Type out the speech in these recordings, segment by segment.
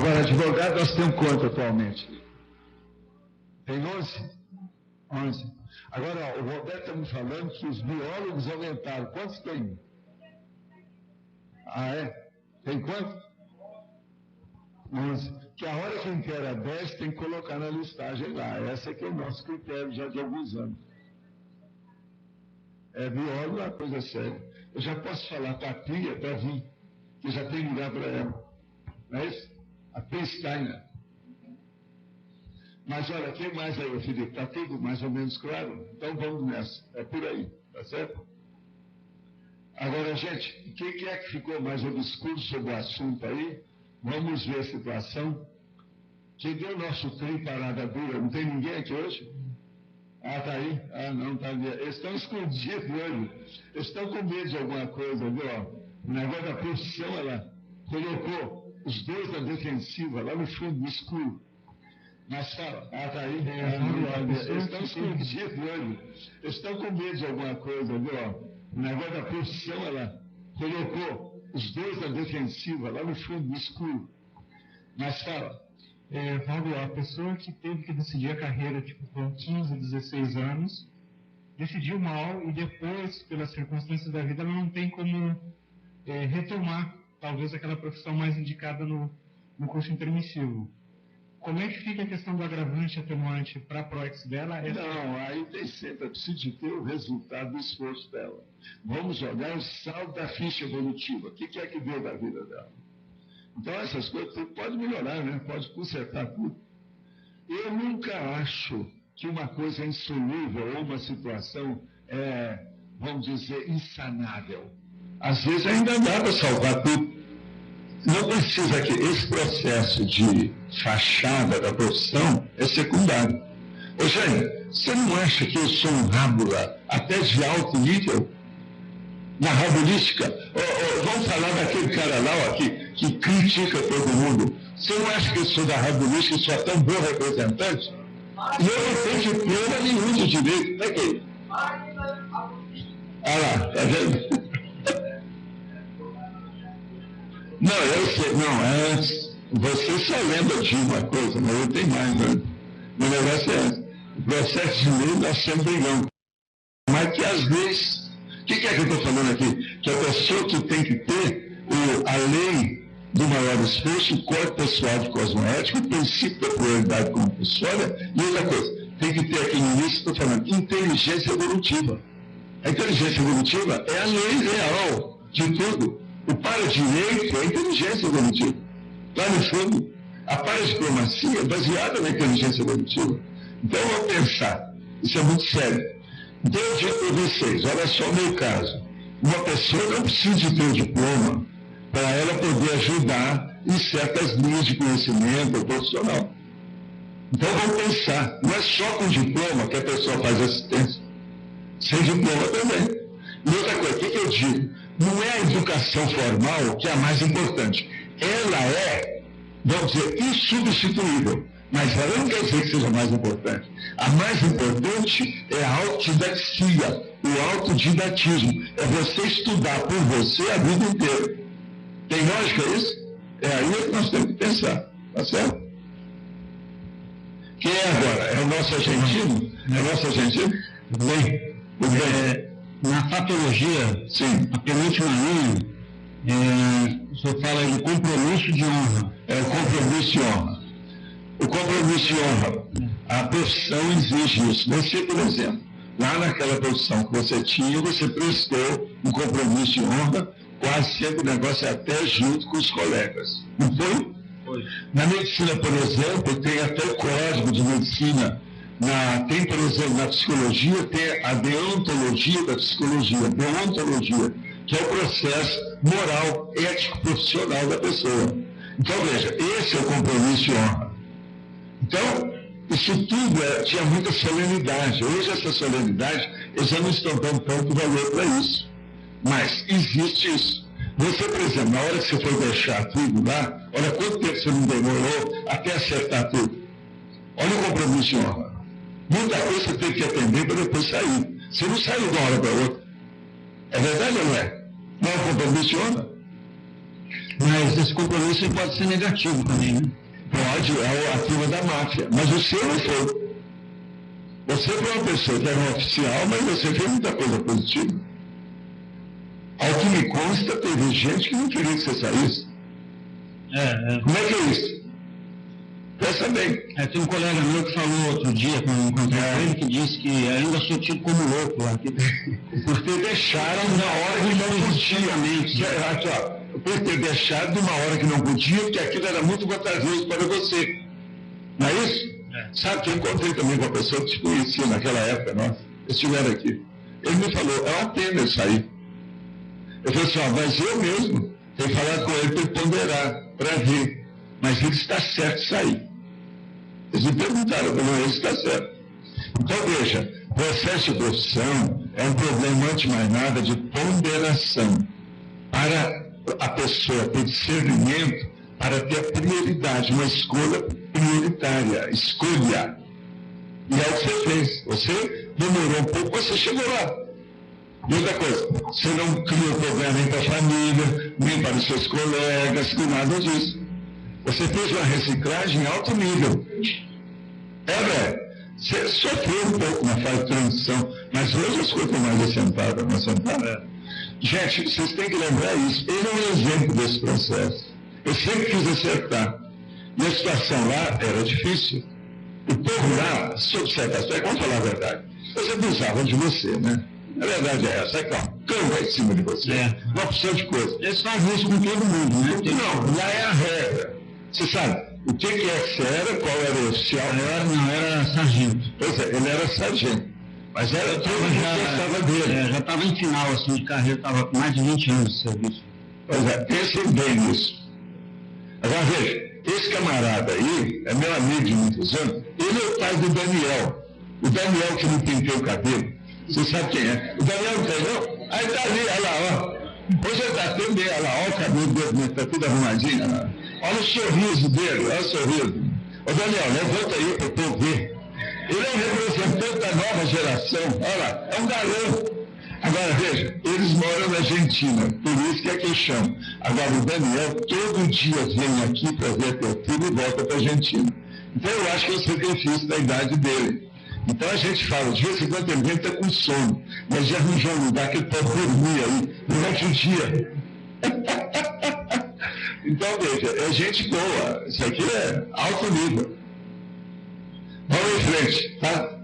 Agora, advogado, nós temos quanto atualmente? Tem 11? 11. Agora, o Roberto está me falando que os biólogos aumentaram. Quantos tem? Ah, é? Tem quanto? 11. Que a hora que inteira 10 tem que colocar na listagem lá. Esse é que é o nosso critério já de alguns anos. Biólogo é uma coisa séria. Eu já posso falar para a Pia, para vir, que já tem lugar para ela. Não é isso? A Pia Steiner. Mas olha, quem mais aí, Felipe? Está tudo mais ou menos claro? Então vamos nessa. É por aí, tá certo? Agora, gente, o que é que ficou mais obscuro sobre o assunto aí? Vamos ver a situação. Quem deu o nosso trem parada dura? Não tem ninguém aqui hoje? Ah, tá aí? Ah, não, tá ali. Eles estão escondidos hoje. Eles estão com medo de alguma coisa, viu? O negócio da profissão, ela colocou os dois na defensiva, lá no fundo, no escuro. Mas fala, tá aí? Eles estão escondidos hoje. Eles estão com medo de alguma coisa, viu? O negócio da profissão, ela colocou os dois na defensiva, lá no fundo, no escuro. Mas fala. Fábio, a pessoa que teve que decidir a carreira, tipo, com 15, 16 anos, decidiu mal e depois, pelas circunstâncias da vida, ela não tem como retomar, talvez, aquela profissão mais indicada no curso intermissivo. Como é que fica a questão do agravante e atenuante para a prótese dela? Não, aí tem sempre, preciso de ter o resultado do esforço dela. Vamos jogar o saldo da ficha evolutiva. O que é que deu da vida dela? Então, essas coisas pode melhorar, né? Pode consertar tudo. Eu nunca acho que uma coisa é insolúvel ou uma situação vamos dizer, insanável. Às vezes ainda dá para salvar tudo. Não precisa que esse processo de fachada da profissão é secundário. Ô, Jane, você não acha que eu sou um rábula até de alto nível? Na rabulística, vamos falar daquele cara lá ó, que critica todo mundo. Você não acha que eu sou da rabulística e sou tão bom representante? E eu não tenho diploma nenhum de direito. Tá aqui. Ah lá, tá vendo? Não, eu sei, não, você só lembra de uma coisa, mas eu tenho mais, né? O negócio é esse. O processo de lei nós sempre brigamos. Mas que às vezes. O que é que eu estou falando aqui? Que a pessoa que tem que ter a lei do maior esforço, o código pessoal de cosmoética, o princípio da pluralidade compulsória e outra coisa. Tem que ter aqui no início, estou falando, inteligência evolutiva. A inteligência evolutiva é a lei real de tudo. O para-direito é a inteligência evolutiva. Lá no fundo, a para-diplomacia é baseada na inteligência evolutiva. Então, vamos pensar. Isso é muito sério. Então, eu digo para vocês, olha só o meu caso. Uma pessoa não precisa de ter um diploma para ela poder ajudar em certas linhas de conhecimento profissional. Então, vamos pensar. Não é só com diploma que a pessoa faz assistência. Sem diploma também. E outra coisa, o que eu digo? Não é a educação formal que é a mais importante. Ela é, vamos dizer, insubstituível. Mas ela não quer dizer que seja mais importante. A mais importante é a autodidaxia, o autodidatismo. É você estudar por você a vida inteira. Tem lógica isso? É aí que nós temos que pensar. Tá certo? Quem é agora? É o nosso argentino? É o nosso argentino? Bem, na patologia, sim, a penúltima linha, o senhor fala de compromisso de honra. É o compromisso de honra. O compromisso de honra, a profissão exige isso. Você, por exemplo, lá naquela profissão que você tinha, você prestou um compromisso de honra, quase sempre o negócio é até junto com os colegas. Não foi? Foi. Na medicina, por exemplo, tem até o código de medicina. Tem, por exemplo, na psicologia, tem a deontologia da psicologia, deontologia, que é o processo moral, ético, profissional da pessoa. Então, veja, esse é o compromisso de honra. Então, isso tudo tinha muita solenidade. Hoje, essa solenidade, eles já não estão dando tanto valor para isso. Mas existe isso. Você, por exemplo, na hora que você foi deixar tudo lá, olha quanto tempo você não demorou até acertar tudo. Olha o compromisso de honra. Muita coisa você tem que atender para depois sair. Você não saiu de uma hora para outra. É verdade ou não é? Não é um compromisso de honra? Mas esse compromisso pode ser negativo também, né? Pode, é a turma da máfia. Mas o seu não foi. Você foi uma pessoa que era um oficial, mas você fez muita coisa positiva. Ao que me consta, teve gente que não queria que você saísse. Como é que é isso? Pensa bem. Tem um colega meu que falou outro dia, quando eu encontrei ele, que disse que ainda sou tido como louco lá. Porque deixaram na hora que não podia. Aqui, ó, por ter deixado numa hora que não podia, porque aquilo era muito vantajoso para você. Não é isso? Sabe que eu encontrei também com uma pessoa que te conhecia naquela época, nossa, eles estiveram aqui. Ele me falou, é uma pena eu sair. Eu falei assim, mas eu mesmo tenho que falar com ele para ele ponderar, para ver. Mas ele está certo de sair. Eles me perguntaram, como ele está certo. Então veja, processo de profissão é um problema, antes de mais nada, de ponderação. Para a pessoa ter discernimento, para ter a prioridade, uma escolha prioritária, escolha. E é o que você fez. Você demorou um pouco, você chegou lá. E outra coisa, você não criou problema nem para a família, nem para os seus colegas, nem nada disso. Você fez uma reciclagem em alto nível. Velho. Você sofreu um pouco na fase de transição, mas hoje as coisas estão mais assentadas, não assentadas. Gente, vocês têm que lembrar isso. Ele é um exemplo desse processo. Eu sempre quis acertar. E a situação lá era difícil. O povo lá, sob certa aspecto, vamos falar a verdade, eles abusavam de você, né? A verdade é essa, é que ó, cama em cima de você. Uma opção de coisa. Eles fazem isso com todo mundo, né? Não, lá é a regra. Você sabe, o que é que você era, qual era o oficial? Era sargento. Pois é, ele era sargento. Mas era todo mundo que gostava dele. Já estava em final assim, de carreira, estava com mais de 20 anos de serviço. Pois é, pensem bem nisso. Agora veja, esse camarada aí, é meu amigo de muitos anos, ele é o pai do Daniel. O Daniel que não pintou o cabelo. Você sabe quem é? O Daniel não tem, não? Aí tá ali, olha lá, ó. Hoje ele tá tão bem, olha lá, olha o cabelo dele, tá tudo arrumadinho, olha lá. Olha o sorriso dele, olha o sorriso. Ô Daniel, levanta aí para o povo ver. Ele é um representante da nova geração, olha lá, é um galão. Agora veja, eles moram na Argentina, por isso que é que eu chamo. Agora o Daniel todo dia vem aqui para ver teu filho e volta para a Argentina. Então eu acho que é o sacrifício da idade dele. Então a gente fala, de vez em quando ele está com sono, mas já arranjou um lugar que ele pode dormir aí durante o dia. Então veja, é gente boa, isso aqui é alto nível. Vamos em frente, tá?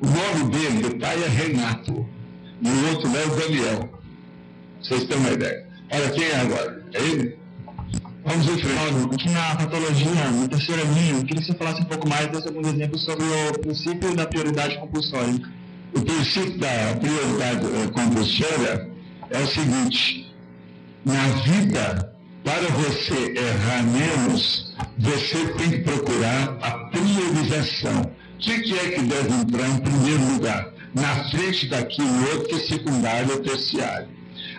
O nome dele, do pai é Renato, e o outro é o Daniel. Vocês têm uma ideia. Olha, quem é agora? É ele? Vamos em frente. Aqui na patologia, na terceira linha, eu queria que você falasse um pouco mais, desse alguns exemplos sobre o princípio da prioridade compulsória. O princípio da prioridade compulsória é o seguinte: na vida, para você errar menos, você tem que procurar a priorização. O que é que deve entrar em primeiro lugar? Na frente daquilo outro que é secundário ou terciário.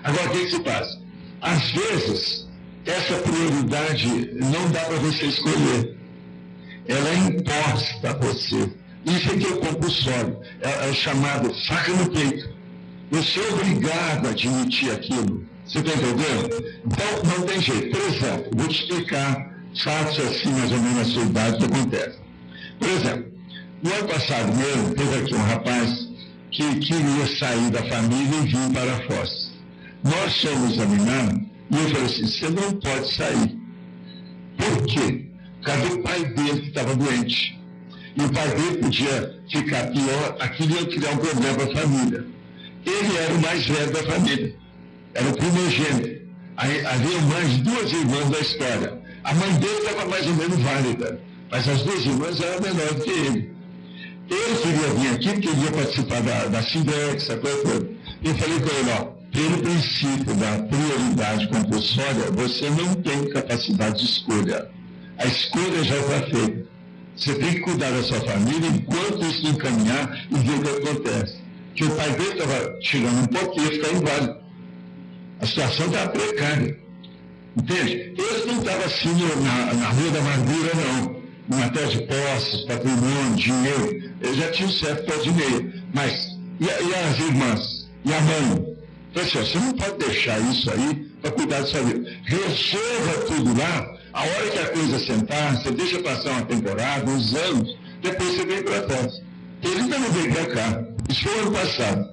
Agora, o que se passa? Às vezes, essa prioridade não dá para você escolher. Ela é imposta a você. Isso aqui é o compulsório. É o chamado faca no peito. Você é obrigado a admitir aquilo. Você está entendendo? Então, não tem jeito. Por exemplo, vou te explicar fatos assim, mais ou menos, na sua idade, que acontece. Por exemplo, no ano passado mesmo, teve aqui um rapaz que queria sair da família e vir para a Foz. Nós fomos examinados e eu falei assim, você não pode sair. Por quê? Por causa do pai dele que estava doente. E o pai dele podia ficar pior, aquilo ia criar um problema para a família. Ele era o mais velho da família. Era o primogênito. Havia mais duas irmãs da história. A mãe dele estava mais ou menos válida, mas as duas irmãs eram menores do que ele. Ele queria vir aqui porque ele ia participar da Sindex, essa coisa toda. Eu falei com ele, ó, pelo princípio da prioridade compulsória, você não tem capacidade de escolha. A escolha já está feita. Você tem que cuidar da sua família enquanto isso não caminhar e ver o que acontece. Que o pai dele estava tirando um pouquinho e ia ficar inválido. A situação estava precária. Entende? Ele não estava assim na rua da amargura, não. Em matéria de posses, patrimônio, dinheiro. Ele já tinha um certo pé de meia. Mas, e as irmãs? E a mãe? Então, assim, você não pode deixar isso aí para cuidar da sua vida. Resolva tudo lá, a hora que a coisa sentar, você deixa passar uma temporada, uns anos, depois você vem para trás. Ele ainda não veio para cá. Isso foi ano passado.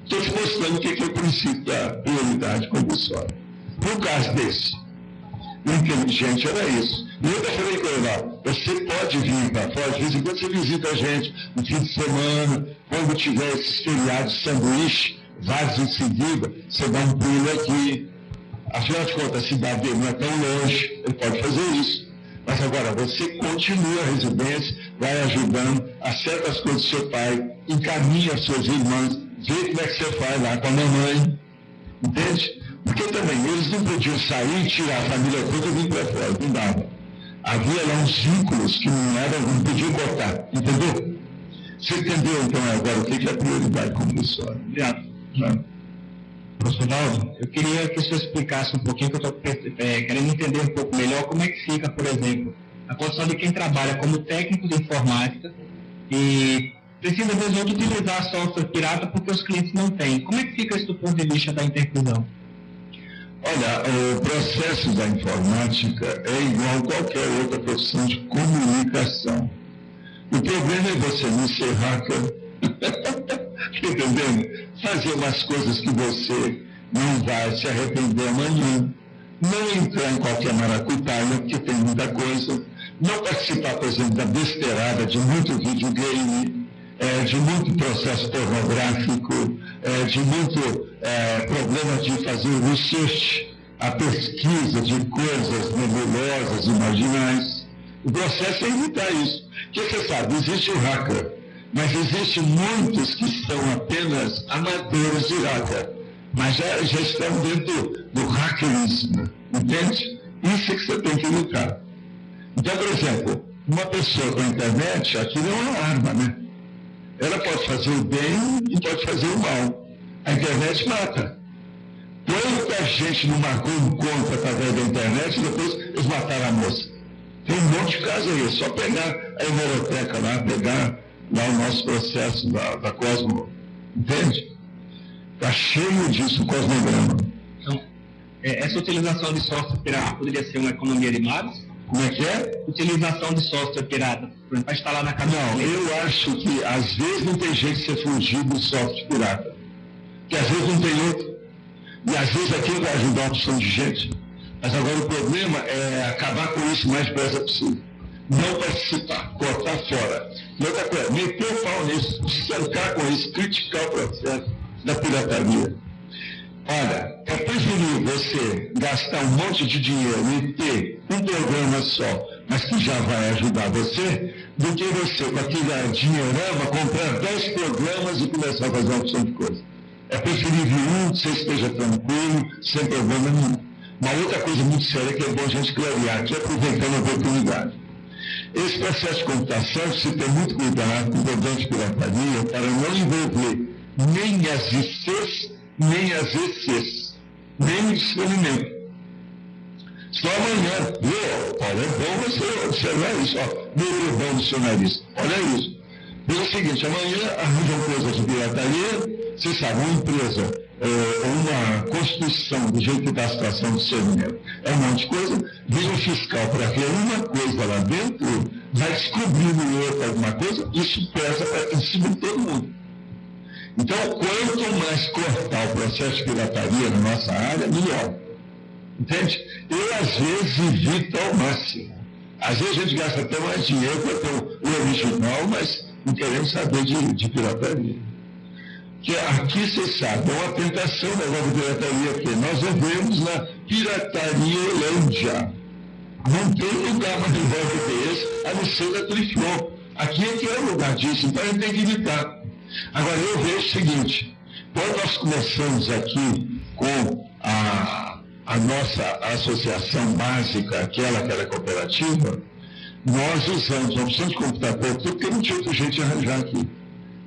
Estou te mostrando o que é o princípio da prioridade compulsória. No caso desse, o inteligente era isso. E eu já falei com ele lá, você pode vir para fora, de vez em quando você visita a gente, no fim de semana, quando tiver esses feriados de sanduíche, vários em seguida, você dá um pulo aqui. Afinal de contas, a cidade dele não é tão longe, ele pode fazer isso. Mas agora, você continua a residência, vai ajudando, acerta as coisas do seu pai, encaminha as suas irmãs, vê como é que você faz lá com a mamãe. Entende? Porque também eles não podiam sair, tirar a família toda e vir para fora, não dava. Havia lá uns vínculos que não podiam cortar, entendeu? Você entendeu então agora o que é a prioridade compulsória? Obrigado. Professor Valdo, eu queria que o senhor explicasse um pouquinho, que eu estou querendo entender um pouco melhor como é que fica, por exemplo, a condição de quem trabalha como técnico de informática e precisa, às vezes, utilizar software pirata porque os clientes não têm. Como é que fica isso do ponto de vista da interclusão? Olha, o processo da informática é igual a qualquer outra profissão de comunicação. O problema é você não ser hacker, entendendo? Fazer umas coisas que você não vai se arrepender amanhã, não entrar em qualquer maracutaia, porque tem muita coisa, não participar, por exemplo, da besteirada de muito videogame, de muito processo pornográfico, de muito problema de fazer research, a pesquisa de coisas nebulosas, imaginais. O processo é evitar isso. Porque você sabe, existe o hacker, mas existem muitos que são apenas amadores de hacker, mas já estão dentro do hackerismo, entende? Isso é que você tem que evitar. Então, por exemplo, uma pessoa com a internet, aquilo é uma arma, né? Ela pode fazer o bem e pode fazer o mal. A internet mata. Quanta gente não marcou um encontro através da internet e depois eles mataram a moça? Tem um monte de casos aí, é só pegar a hemeroteca lá, pegar lá o nosso processo da Cosmo, entende? Está cheio disso, o cosmograma. Então, essa utilização de software pirata poderia ser uma economia de mares? Como é que é? Utilização de software pirata, por exemplo, para instalar na cabeça. Não, eu acho que às vezes não tem jeito de você fugir do software pirata. Que às vezes não tem outro. E às vezes aquilo vai ajudar uma opção de gente. Mas agora o problema é acabar com isso o mais depressa possível. Não participar, cortar fora. E outra coisa, meter o pau nisso, cercar com isso, criticar o processo da pirataria. Olha, é preferível você gastar um monte de dinheiro e ter um programa só, mas que já vai ajudar você, do que você, com aquele dinheirama, comprar 10 programas e começar a fazer uma opção de coisa. É preferível um, que você esteja tranquilo, sem problema nenhum. Uma outra coisa muito séria que é bom a gente clarear, que é aproveitando a oportunidade. Esse processo de computação precisa ter muito cuidado com o problema de pirataria para não envolver nem as ICs, nem as ECs, nem o experimento. Só amanhã, olha, é bom você observar isso, meu bom dicionarista, olha isso. Pelo seguinte, amanhã arranjam coisas de pirataria, você sabe, uma empresa, uma constituição do jeito da situação do seu dinheiro, é um monte de coisa, vem um fiscal para ver uma coisa lá dentro, vai descobrindo outra alguma coisa, isso pesa em cima de todo mundo. Então, quanto mais cortar o processo de pirataria na nossa área, melhor. Entende? Eu, às vezes, evito ao máximo. Às vezes a gente gasta até mais dinheiro para ter o original, mas não queremos saber de pirataria. Que aqui, você sabe, é uma tentação o negócio de pirataria, porque nós vivemos na pirataria-lândia. Não tem lugar mais legal que esse, a não ser da Trifon. Aqui é que é o lugar disso, então a gente tem que evitar. Agora, eu vejo o seguinte, quando nós começamos aqui com a nossa associação básica, aquela que era cooperativa, nós usamos a opção de computador, porque não tinha outro jeito de arranjar aqui.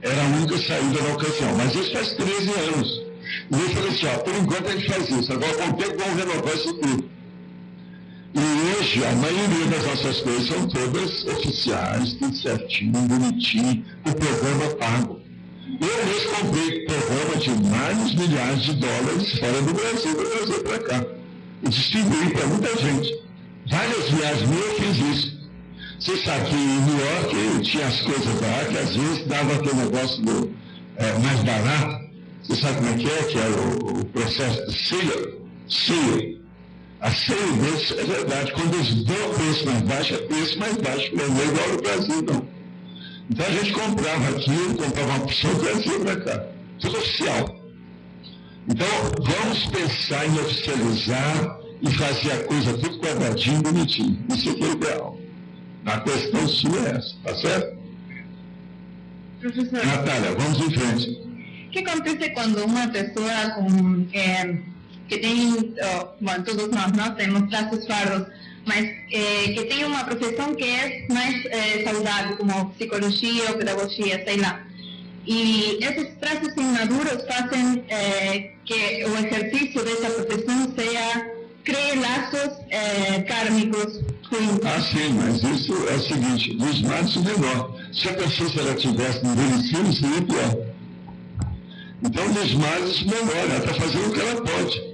Era a única saída na ocasião. Mas isso faz 13 anos. E eu falei assim, por enquanto a gente faz isso. Agora, com o tempo, vamos renovar isso tudo. E hoje, a maioria das nossas coisas são todas oficiais, tudo certinho, bonitinho, o programa pago. Eu mesmo comprei programa de vários milhares de dólares fora do Brasil para trazer para cá. E distribuí para muita gente. Várias viagens minhas eu fiz isso. Você sabe que em New York tinha as coisas lá que às vezes dava aquele negócio mais barato. Você sabe como é? Que é o processo de sale. A sale deles é verdade. Quando eles dão o preço mais baixo, é preço mais baixo. Não é igual no Brasil, não. Então a gente comprava aquilo, comprava uma opção e trazia para cá. Tudo oficial. Então vamos pensar em oficializar e fazer a coisa tudo quadradinho, bonitinho. Isso aqui é o ideal. A questão sua é essa, tá certo? Professor, Natália, vamos em frente. o que acontece quando uma pessoa que tem, todos nós temos traços fardos, mas que tem uma profissão que é mais saudável, como psicologia ou pedagogia, sei lá. E esses traços imaduros fazem que o exercício dessa profissão crie laços kármicos ruins. Ah, sim, mas isso é o seguinte, dos males o menor. Se a pessoa, se ela tivesse no medicina, seria pior. Então, dos males o menor, ela está fazendo o que ela pode.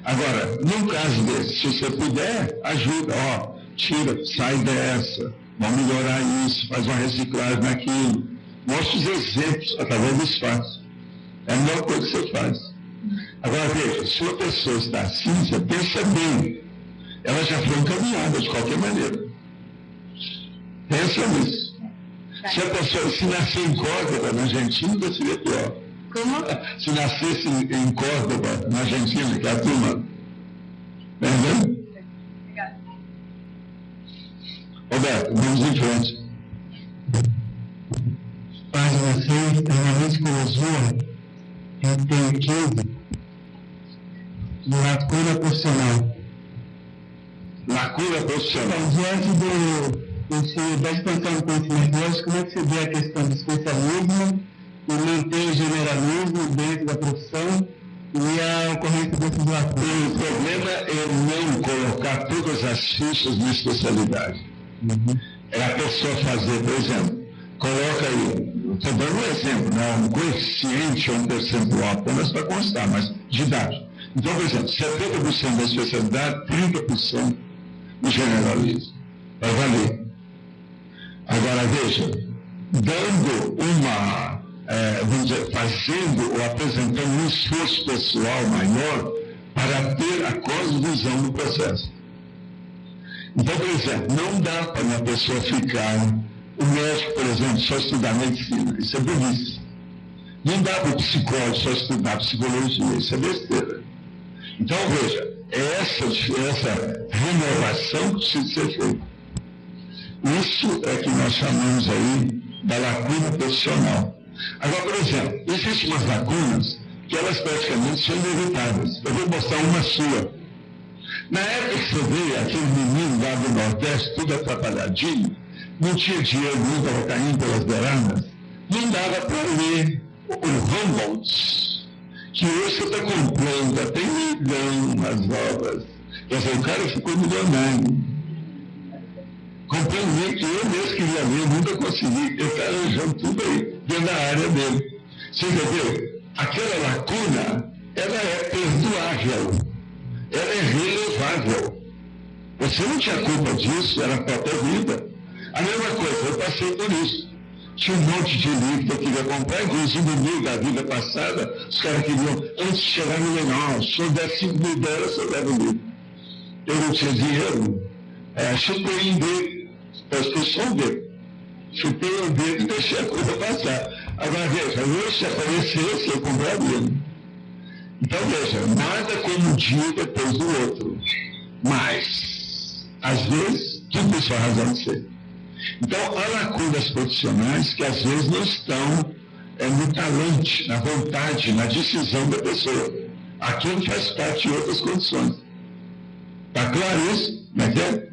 Agora, num caso desse, se você puder, ajuda, tira, sai dessa, vamos melhorar isso, faz uma reciclagem naquilo. Mostre os exemplos através dos fatos. É a melhor coisa que você faz. Agora veja, se uma pessoa está assim, você pensa bem, ela já foi encaminhada de qualquer maneira. Pensa nisso. Se a pessoa se nascer em Córdoba, na Argentina, seria pior. Como? Se nascesse em Córdoba, na Argentina, que é a turma. Entendeu? Obrigada. Roberto, vamos em frente. Página 6, treinamento com Osua, item 15. Lacuna profissional. Lacuna profissional. Diante da expansão do conhecimento hoje, como é que você vê a questão do especialismo e manter o generalismo dentro da profissão e a ocorrência desses lacunas? O problema é não colocar todas as fichas na especialidade. É a pessoa fazer, por exemplo, coloca aí, estou dando um exemplo, um coeficiente ou um percentual apenas para constar, mas didático. Então, por exemplo, 70% da especialidade, 30% do generalismo. Vai valer. Agora, veja, dando vamos dizer, fazendo ou apresentando um esforço pessoal maior para ter a cosmovisão do processo. Então, por exemplo, não dá para uma pessoa ficar, o médico, por exemplo, só estudar medicina, isso é burrice. Não dá para o psicólogo só estudar psicologia, isso é besteira. Então, veja, essa renovação precisa ser feita. Isso é que nós chamamos aí da lacuna profissional. Agora, por exemplo, existem umas lacunas que elas praticamente são inevitáveis. Eu vou mostrar uma sua. Na época que você veio, aquele menino lá do Nordeste, tudo atrapalhadinho, não tinha dinheiro, não estava caindo pelas beiradas, não dava para ler o Humboldt, que hoje você está comprando, tem milhão as obras. Quer dizer, o cara ficou milionário. Comprei um livro que eu mesmo queria ler, nunca consegui. Ele está arranjando tudo aí, dentro da área dele. Você entendeu? Aquela lacuna, ela é perdoável. Ela é relevável. Você não tinha culpa disso, era a própria vida. A mesma coisa, eu passei por isso. Tinha um monte de livro que eu queria comprar, inclusive no meio da vida passada, os caras queriam, antes de chegar no legal, se eu der 5 mil dólares, eu levo o livro. Eu não tinha dinheiro. Chupei um dedo, eu só um dedo. Chupei um dedo e deixei a coisa passar. Agora veja, hoje se aparecesse, eu compraria. Então veja, nada como um dia depois do outro. Mas, às vezes, tudo tem sua razão de ser. Então, há lacunas profissionais que às vezes não estão no talante, na vontade, na decisão da pessoa. Aquilo faz parte de outras condições. Está claro isso? Como é que é?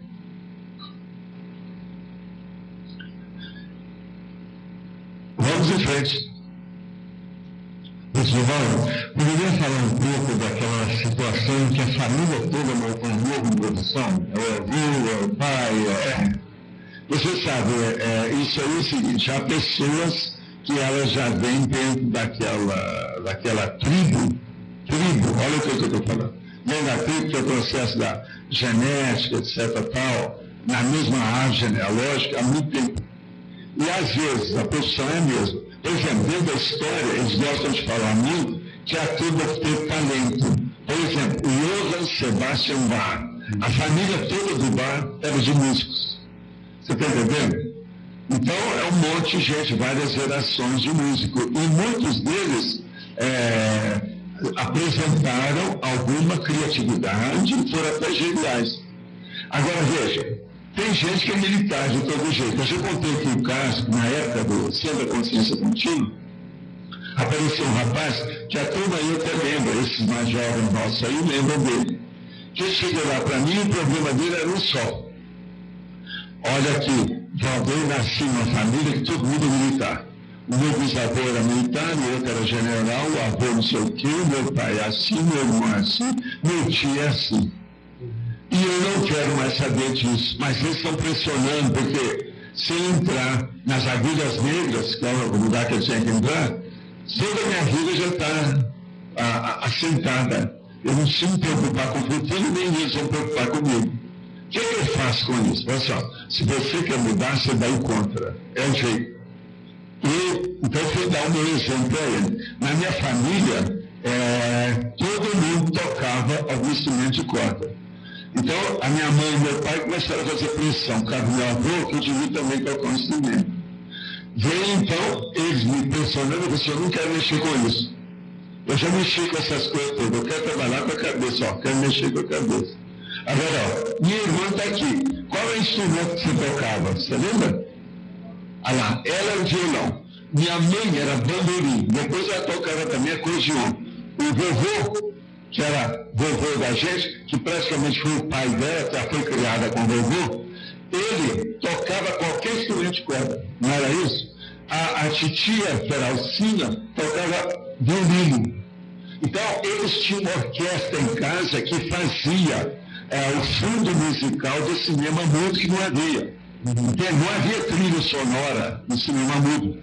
Vamos em frente. Professor, poderia falar um pouco daquela situação em que a família toda montou um novo produção? É o avô, é o pai, Você sabe, isso aí é o seguinte, há pessoas que que ela já vem dentro daquela tribo, olha o que eu estou falando, vem da tribo, que é o processo da genética, etc. tal, na mesma árvore genealógica há muito tempo. E às vezes a profissão é a mesma. Por exemplo, dentro da história, eles gostam de falar muito que a turma teve talento. Por exemplo, o Johann Sebastian Bach, a família toda do Bach era de músicos. Você está entendendo? Então é um monte de gente, várias gerações de músicos. E muitos deles apresentaram alguma criatividade e foram até geniais. Agora veja, tem gente que é militar de todo jeito. Eu já contei aqui o caso, na época do Centro da Consciência Contínua, apareceu um rapaz que a turma aí até lembra, esses mais jovens nossos aí lembram dele. Que chegou lá para mim, o problema dele era um só. Olha aqui, eu nasci numa família que todo mundo é militar. O meu bisavô era militar, o outro era general, o avô não sei o quê, meu pai é assim, meu irmão é assim, meu tio é assim. E eu não quero mais saber disso, mas eles estão pressionando, porque se eu entrar nas agulhas negras, que é o lugar que eu tinha que entrar, toda a minha vida já está assentada. Eu não preciso me preocupar com o futuro, nem eles vão preocupar comigo. O que eu faço com isso? Olha só, se você quer mudar, você dá em contra. É o jeito. Então eu fui dar o meu exemplo para ele. Na minha família, todo mundo tocava algum instrumento de corda. Então, a minha mãe e meu pai começaram a fazer pressão. Caso meu avô, que eu devia também tocar um instrumento. Veio então, eles me pressionando, eu disse, eu não quero mexer com isso. Eu já mexi com essas coisas todas, eu quero trabalhar com a cabeça, quero mexer com a cabeça. Agora, minha irmã está aqui. Qual é o instrumento que você tocava? Você lembra? Ah lá, ela era o violão. Minha mãe era bandolim. Depois ela tocava também acordeon. O vovô, que era vovô da gente, que praticamente foi o pai dela, que já foi criada com o vovô, ele tocava qualquer instrumento de corda. Não era isso? A titia, que era Alcina, tocava violino. Então, eles tinham uma orquestra em casa que fazia o fundo musical do cinema mudo que não havia. Não havia trilha sonora no cinema mudo.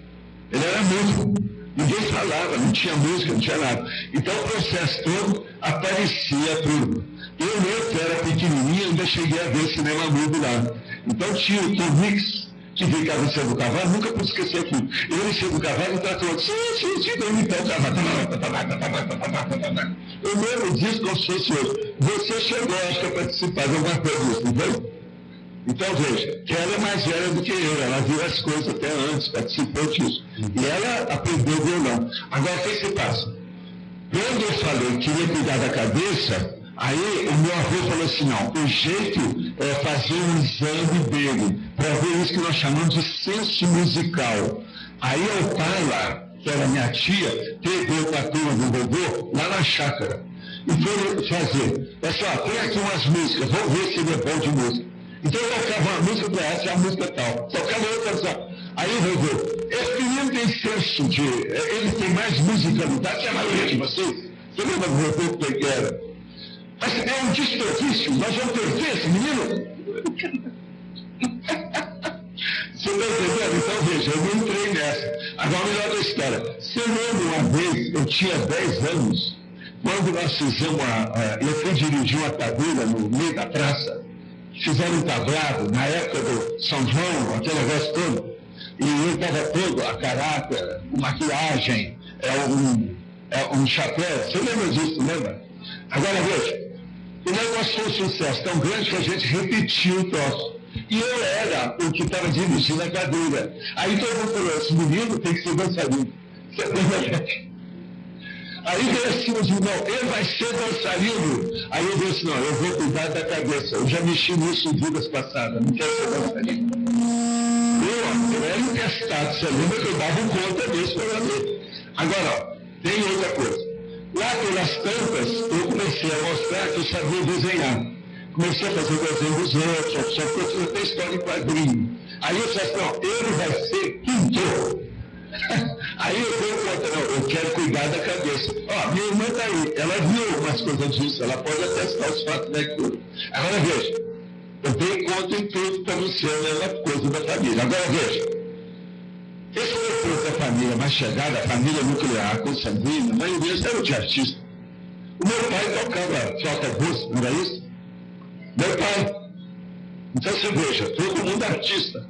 Ele era mudo. Ninguém falava, não tinha música, não tinha nada. Então, o processo todo aparecia tudo. Eu que era pequenininho, ainda cheguei a ver cinema mudo lá. Então, tinha o Tom Mix, que ficava em cima do cavalo, nunca pude esquecer aquilo. Ele em cima do cavalo e tratou, sim, eu lembro disso como se fosse hoje. Você chegou, acho que a participar de alguma coisa disso, não foi? Então, veja, que ela é mais velha do que eu, ela viu as coisas até antes, participou disso. E ela aprendeu violão. Agora, o que se passa? Quando eu falei que queria cuidar da cabeça, aí o meu avô falou assim, não, o jeito é fazer um exame dele, para ver isso que nós chamamos de senso musical. Aí o pai lá, que era minha tia, pegou com a turma do vovô lá na chácara. E foi fazer, pessoal, põe aqui umas músicas, vamos ver se ele é bom de música. Então eu tocava uma música para essa e a música tal. Tocava outra só. Aí eu vou ver. Esse menino tem senso de. Ele tem mais musicalidade que a maioria de vocês. Você lembra do meu corpo que era? Mas é um desperdício. Nós vamos perder esse menino? Você está entendendo? Então veja, eu não entrei nessa. Agora, melhor da história. Você lembra uma vez, eu tinha 10 anos, quando nós fizemos eu fui dirigir uma cadeira no meio da praça. Fizeram um tablado, na época do São João, aquele negócio todo, e ele estava todo a caráter, maquiagem, um chapéu. Você lembra disso, lembra? Agora veja, o negócio foi um sucesso tão grande que a gente repetiu o troço. E eu era o que estava dirigindo a cadeira. Aí todo mundo falou, esse menino tem que ser dançarino. Você lembra? Aí veio assim, eu disse, não, ele vai ser dançarino. Aí eu disse, não, eu vou cuidar da cabeça. Eu já mexi nisso em vidas passadas, não quero ser dançarino. Eu era empestado, você lembra que eu dava conta disso para mim. Agora, tem outra coisa. Lá pelas tantas, eu comecei a mostrar que eu sabia desenhar. Comecei a fazer o desenho dos outros, só que eu tenho história em quadrinho. Aí eu disse, não, ele vai ser pintor. Aí eu dei conta, não, eu quero cuidar da cabeça. Ó, minha irmã está aí, ela viu umas coisas disso, ela pode atestar os fatos daquilo. Agora veja, eu dei conta em tudo para não ser a mesma coisa da família. Agora veja, Esse foi da família mais chegada, a família nuclear, consanguínea, a maioria era de artista. O meu pai tocava flauta doce, não era isso? Meu pai. Então você veja, todo mundo é artista.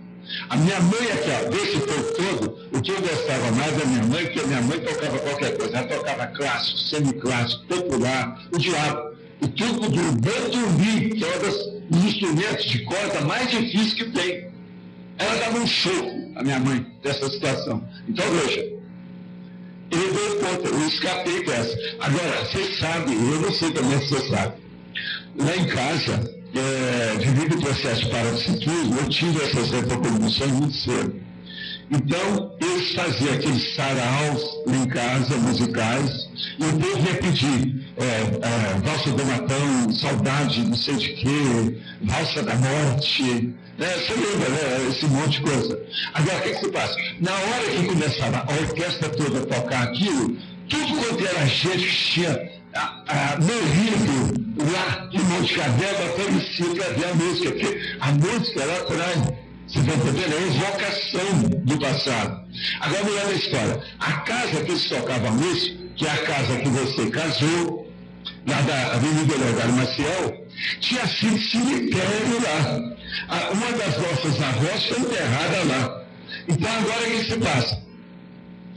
A minha mãe aqui, ó, desse povo todo, o que eu gostava mais da minha mãe, porque a minha mãe tocava qualquer coisa. Ela tocava clássico, semiclássico, popular, o diabo. E tudo do bandurri, que é um dos instrumentos de corda mais difíceis que tem. Ela dava um show, a minha mãe, dessa situação. Então veja, ele deu conta, eu escapei dessa. Agora, você sabe, eu não sei também se você sabe, lá em casa, devido ao processo de paroxetismo, eu tive essas repercussões muito cedo. Então, eles faziam aqueles saraus lá em casa, musicais, e o povo ia pedir Valsa do Matão, Saudade, não sei de quê, Valsa da Morte, você lembra, né? Esse monte de coisa. Agora, o que se passa? Na hora que começava a orquestra toda a tocar aquilo, tudo quanto era gente que tinha morrido lá em Monte Cavelo, aparecia para ver a música, porque a música era para, você está entendendo? É a evocação do passado. Agora, olha a história. A casa que eles tocavam música, que é a casa que você casou, lá da Avenida Leonardo Maciel, tinha sido cemitério lá. Uma das nossas avós foi enterrada lá. Então, agora o que se passa?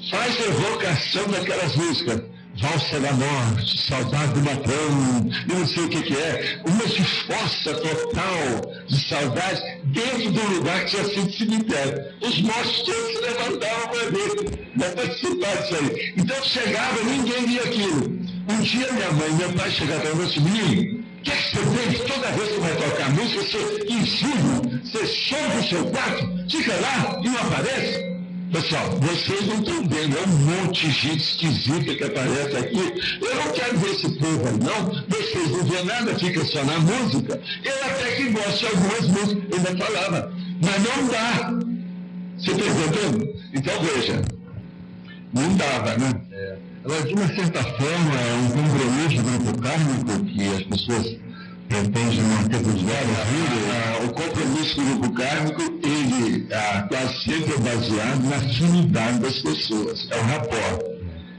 Faz a evocação daquelas músicas. Valsa da Morte, Saudade do Matão, eu não sei o que é, uma de força total de saudade dentro do lugar que tinha sido cemitério. Os mortos todos se levantavam para ver, para participar disso aí. Então chegava, ninguém via aquilo. Um dia minha mãe e meu pai chegaram para mim e disseram: menino, o que você fez? Toda vez que vai tocar música, você ensina, você sobe o seu quarto, fica lá e não aparece. Pessoal, vocês não estão vendo, é um monte de gente esquisita que aparece aqui. Eu não quero ver esse povo aí, não. Vocês não vêem nada, fica só na música. Eu até que gosto de algumas músicas, eu ainda falava, mas não dá. Você está entendendo? Então veja, não dava, né? Agora, de uma certa forma, é um compromisso do grupo kármico que as pessoas pretendem manter os vários vídeos. O compromisso do grupo kármico, ele quase sempre é baseado na afinidade das pessoas, é o rapport.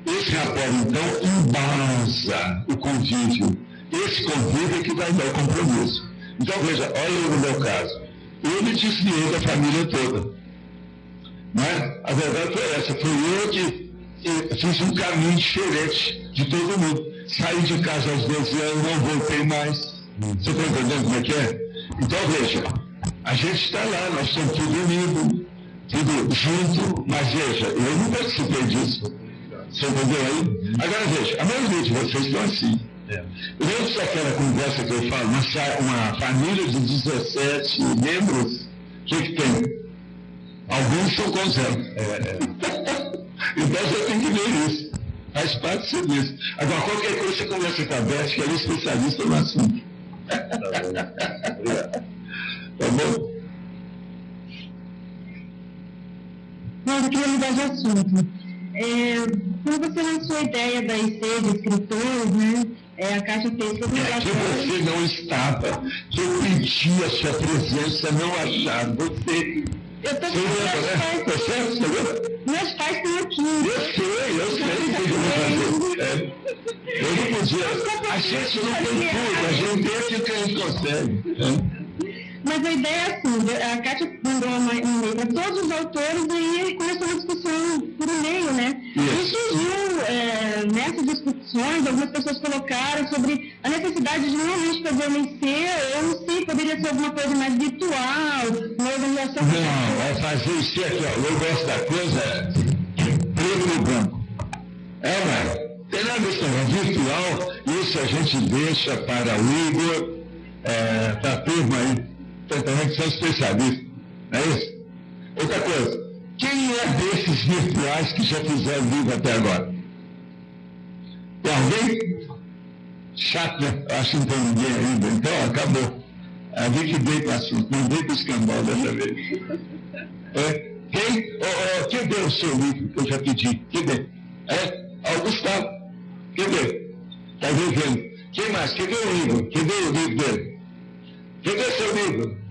Esse rapport, então, embasa o convívio. Esse convívio é que vai dar o compromisso. Então, veja, olha eu no meu caso. Eu me desviei da família toda. Mas a verdade foi essa, foi eu que fiz um caminho diferente de todo mundo. Saí de casa aos 12 anos, não voltei mais. Você está entendendo como é que é? Então veja, a gente está lá, nós estamos tudo unidos, tudo junto, mas veja, eu não participei disso. Você entendeu aí? Agora veja, a maioria de vocês estão assim. Lembra daquela conversa que eu falo, uma família de 17 membros, o que tem? Alguns são com zero. Então você tem que ver isso. Faz parte do serviço. Agora, qualquer coisa você conversa com a Beth, que ela é especialista no assunto. Tá bom? Obrigado. Tá bom? Mas eu queria mudar de assunto. Quando você lançou a ideia da IC de escritores, né? A Kátia fez todo que você não estava, que eu pedi a sua presença, não acharam. Você. Eu estou né? Tá certo? Você viu? Meus pais estão aqui. Eu sei o que eu vou fazer. Eu não podia. A gente não tem tudo, a gente tem o que a gente consegue. Mas a ideia é assim, a Kátia mandou um e-mail para todos os autores e aí começou uma discussão por e-mail, né? E surgiu nessas discussões, algumas pessoas colocaram sobre a necessidade de realmente fazer uma IC, eu não sei, poderia ser alguma coisa mais virtual, uma organização... Não, é fazer IC aqui, ó, eu gosto da coisa preto e branco. Mas tem nada disso, virtual, isso a gente deixa para o Igor, para a turma aí. Também que são especialistas, não é isso? Outra coisa, quem é desses virtuais que já fizeram livro até agora? Tem alguém? Chato, né? Eu acho que não tem ninguém ainda, então acabou. Ali que veio para o assunto, não veio para o escambau dessa vez. Quem deu o seu livro que eu já pedi? Quem deu? O Gustavo. Quem deu? Está vendo? Quem mais? Quem deu o livro? Quem deu o livro dele? Quem deu seu livro?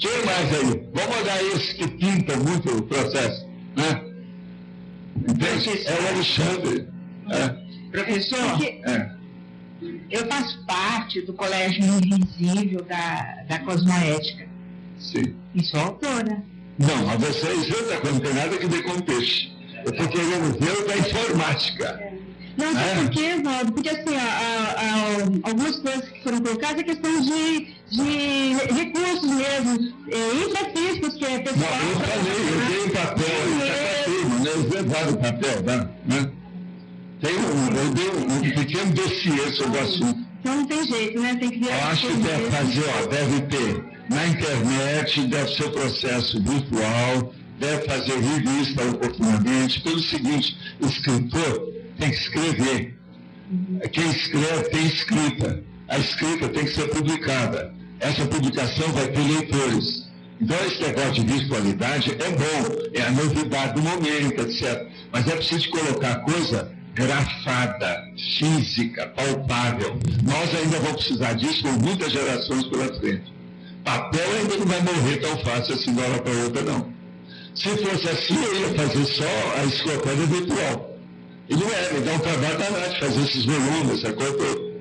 Quem mais aí? Vamos olhar esses que pintam muito o processo, né? Entende? É o Alexandre. Professor, eu faço parte do Colégio Invisível da Cosmoética. Sim. E sou autora. Não, mas vocês não tem nada que ver com peixe. Eu estou querendo ver o da informática. Não, sabe por quê, Valdo? Porque assim, algumas coisas que foram colocadas é questão de recursos mesmo, infrafísicos, que é pessoal. Não, eu falei, eu dei papel, né? Eles levaram o papel, né? Eu dei um pequeno dossiê sobre o assunto. Então não tem jeito, né? Tem que ver. Eu acho que deve fazer, deve ter na internet, deve ser processo virtual, deve fazer revista oportunamente. Pelo seguinte, o escritor tem que escrever. Quem escreve tem escrita. A escrita tem que ser publicada. Essa publicação vai ter leitores. Então, esse negócio de virtualidade é bom, é a novidade do momento, etc. Mas é preciso colocar coisa grafada, física, palpável. Nós ainda vamos precisar disso por muitas gerações pela frente. Papel ainda não vai morrer tão fácil assim de uma hora para outra, não. Se fosse assim, eu ia fazer só a enciclopédia virtual. E não é, me dá um trabalho danado de fazer esses volumes, essa coisa toda.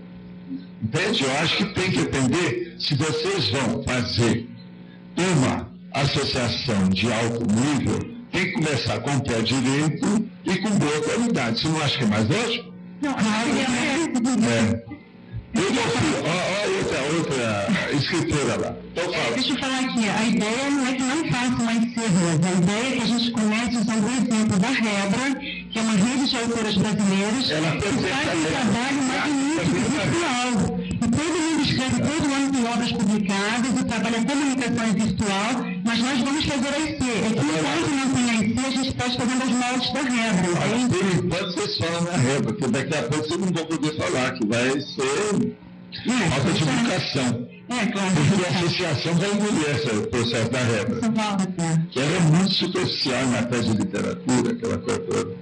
Entende? Eu acho que tem que entender se vocês vão fazer uma associação de alto nível, tem que começar com o pé direito e com boa qualidade. Você não acha que é mais lógico? Não, Olha outra escritora lá. Então fala. Deixa eu falar aqui, a ideia não é que não faça mais serras, a ideia é que a gente comece usando o exemplo da Rebra, que é uma rede de autoras brasileiras, que faz um trabalho magnífico, virtual. E todo mundo escreve, todo ano tem obras publicadas e trabalha a comunicação virtual, mas nós vamos fazer a IC. É que enquanto não tem a IC, a gente pode fazer as moldes da Rebra. Por enquanto vocês falam na Rebra, porque daqui a pouco vocês não vão poder falar, que vai ser falta de educação. Claro. Porque a associação vai engolir esse processo da Rebra. Que ela é muito superficial em matéria de literatura, aquela coisa toda.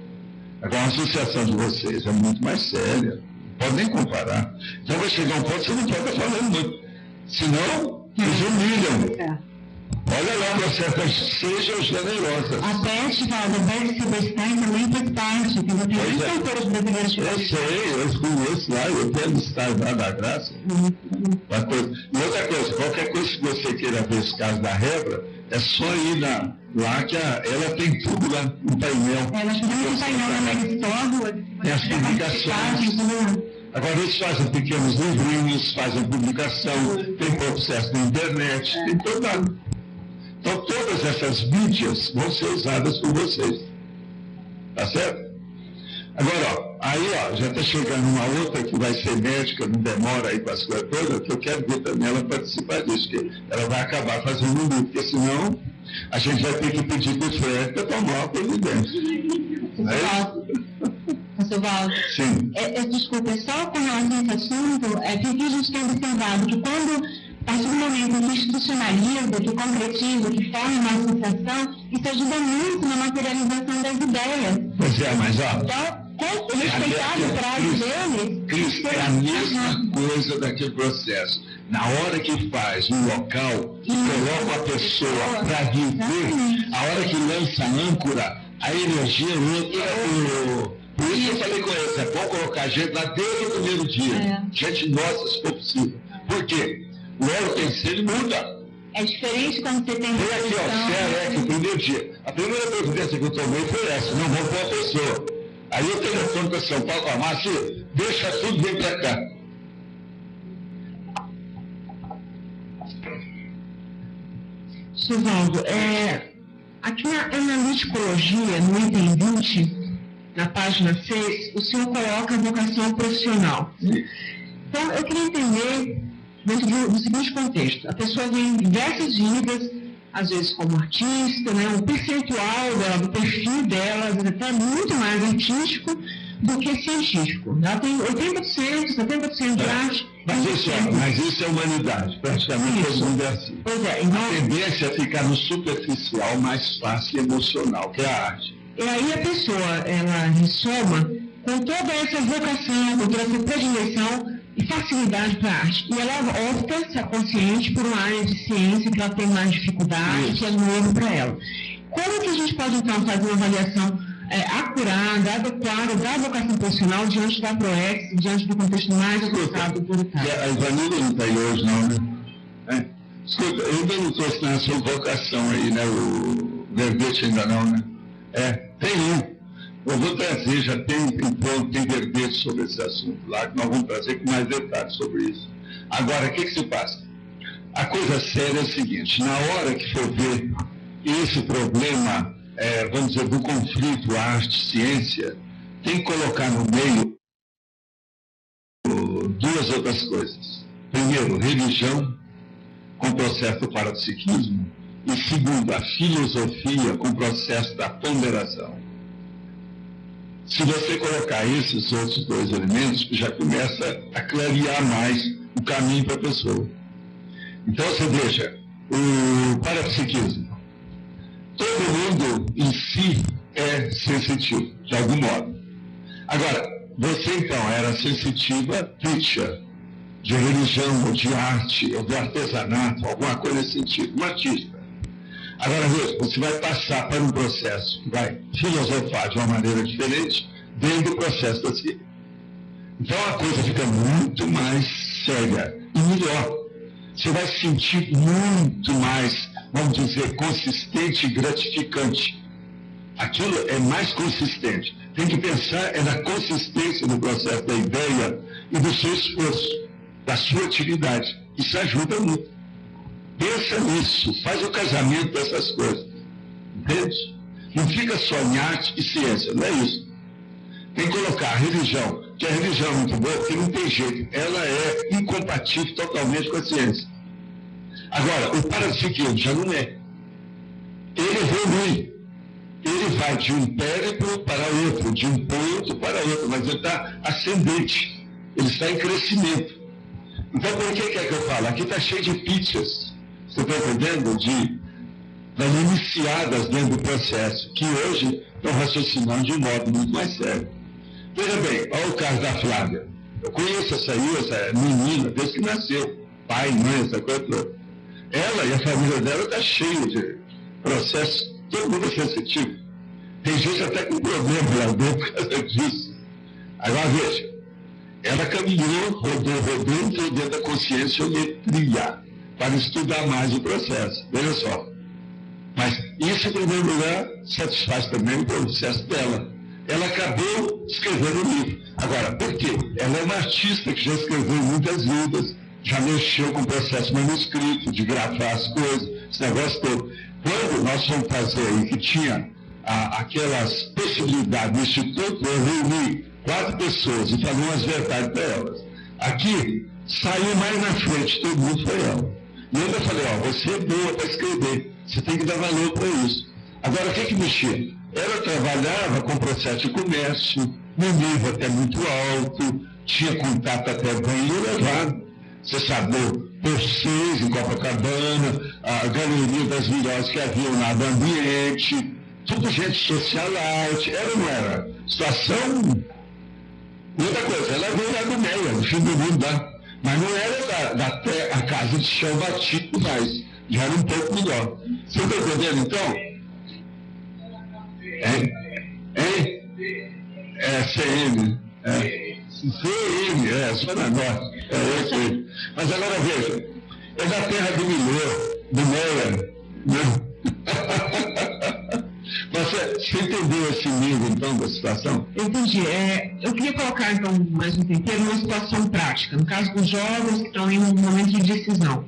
Agora, a associação de vocês é muito mais séria. Não pode nem comparar. Então vai chegar um ponto que você não pode estar falando muito. Senão, eles humilham. Olha lá, processo, sejam generosas. A Beth, Valdo, a Beth Silberstein também faz parte, que tem muitos autores brasileiros. Eu sei, eu conheço lá, eu quero estar lá da Graça. E outra coisa, qualquer coisa que você queira ver esse caso da Rebra, é só ir lá que ela tem tudo lá no painel. Nós fizemos um painel na Megastore. Tem as publicações. Agora eles fazem pequenos livrinhos, fazem publicação, tem processo na internet, tem todo lado. Então todas essas mídias vão ser usadas por vocês. Tá certo? Agora, já está chegando uma outra que vai ser médica, não demora aí com as coisas todas, que eu quero ver também ela participar disso, que ela vai acabar fazendo um livro, porque senão a gente vai ter que pedir para o Fred para tomar uma providência. Professor Valdo. Sim. Desculpa, só com relação a esse assunto, que a gente tem observado que quando, a partir do momento que institucionaliza, que concretiza, que forma uma associação, isso ajuda muito na materialização das ideias. Pois é, mas Então, respeitar o prazo deles. Cris, é a mesma coisa daquele processo. Na hora que faz um local, que coloca a pessoa para viver, a hora que lança a âncora, a energia outra. Por isso eu falei com eles, é bom colocar gente lá desde o primeiro dia. Gente nossa, se for possível. Por quê? O óleo tem que ser, ele muda. É diferente quando você tem Vem aqui, que o primeiro dia. A primeira providência que eu tomei foi essa, não vou pôr a pessoa. Aí eu telefono para São Paulo, Márcio, deixa tudo bem para cá. Suvaldo, aqui na liticologia, no item 20, na página 6, o senhor coloca a vocação profissional. Então, eu queria entender, dentro do seguinte contexto, a pessoa vem em diversas vidas, às vezes como artista, um percentual dela, do perfil dela, às vezes até muito mais artístico do que científico. Ela tem 80%, 70% de arte. Mas isso é humanidade, praticamente todo mundo é assim. Pois é, então, a tendência é ficar no superficial mais fácil e emocional, que é a arte. E aí a pessoa, ela ressoma com toda essa vocação, com toda essa predileção e facilidade para a arte. E ela opta, se é consciente, por uma área de ciência que ela tem mais dificuldade, que é novo para ela. Como que a gente pode, então, fazer uma avaliação acurada, adequada da vocação profissional diante da ProEx, diante do contexto mais adequado do Estado? A Ivanilda não está aí hoje, não, né? Escuta, eu ainda não trouxe na sua vocação aí, né? O verbete ainda não, né? Tem um. Eu vou trazer, já tem verbete sobre esse assunto lá, que nós vamos trazer com mais detalhes sobre isso. Agora, o que se passa? A coisa séria é o seguinte, na hora que for ver esse problema, vamos dizer, do conflito arte-ciência, tem que colocar no meio duas outras coisas. Primeiro, religião, com o processo do parapsiquismo, e segundo, a filosofia, com o processo da ponderação. Se você colocar esses outros dois elementos, já começa a clarear mais o caminho para a pessoa. Então, você veja, o parapsiquismo. Todo mundo em si é sensitivo, de algum modo. Agora, você então era sensitiva, teacher, de religião, ou de arte, ou de artesanato, alguma coisa nesse sentido, um artista. Agora, veja, você vai passar para um processo que vai filosofar de uma maneira diferente dentro do processo da ciência. Então, a coisa fica muito mais séria e melhor. Você vai se sentir muito mais, vamos dizer, consistente e gratificante. Aquilo é mais consistente. Tem que pensar na consistência do processo da ideia e do seu esforço, da sua atividade. Isso ajuda muito. Pensa nisso, faz o casamento dessas coisas. Entende? Não fica só em arte e ciência, não é isso. Tem que colocar a religião, que a religião é muito boa, porque não tem jeito. Ela é incompatível totalmente com a ciência. Agora, o parapsiquismo já não é. Ele evolui. Ele vai de um périplo para outro, de um ponto para outro, mas ele está ascendente. Ele está em crescimento. Então, por que é que eu falo? Aqui está cheio de pitches. Você está entendendo? Das iniciadas dentro do processo, que hoje estão raciocinando de um modo muito mais sério. Veja bem, olha o caso da Flávia. Eu conheço essa menina desde que nasceu. Pai, mãe, essa coisa toda. Ela e a família dela está cheia de processos, todo mundo é sensitivo. Tem gente até com problema lá dentro por causa disso. Agora veja, ela caminhou, rodou, entrou dentro da conscienciometria para estudar mais o processo. Veja só. Mas isso, em primeiro lugar, satisfaz também o processo dela. Ela acabou escrevendo um livro. Agora, por quê? Ela é uma artista que já escreveu muitas vidas, já mexeu com o processo manuscrito, de grafar as coisas, esse negócio todo. Quando nós fomos fazer aí, que tinha aquelas possibilidades do Instituto, eu reuni 4 pessoas e falei umas verdades para elas. Aqui, saiu mais na frente, todo mundo foi ela. E eu ainda falei, você é boa para escrever, você tem que dar valor para isso. Agora, o que mexia? Ela trabalhava com processo de comércio, no nível até muito alto, tinha contato até bem elevado. Você sabe, por 6 em Copacabana, a Galeria das Viroses que havia lá do ambiente, tudo gente socialite, ela não era situação. E outra coisa, ela veio lá do Meia, no fim do mundo lá, mas não era a casa de chão batido mais, já era um pouco melhor. Você está entendendo então? CM. CM, Zona Norte. Eu sei. Mas agora veja, é da terra do Meia, né? Você entendeu esse nível, então, da situação? Eu entendi. Eu queria colocar, então, mais um tempero, uma situação prática. No caso dos jovens que estão em um momento de decisão.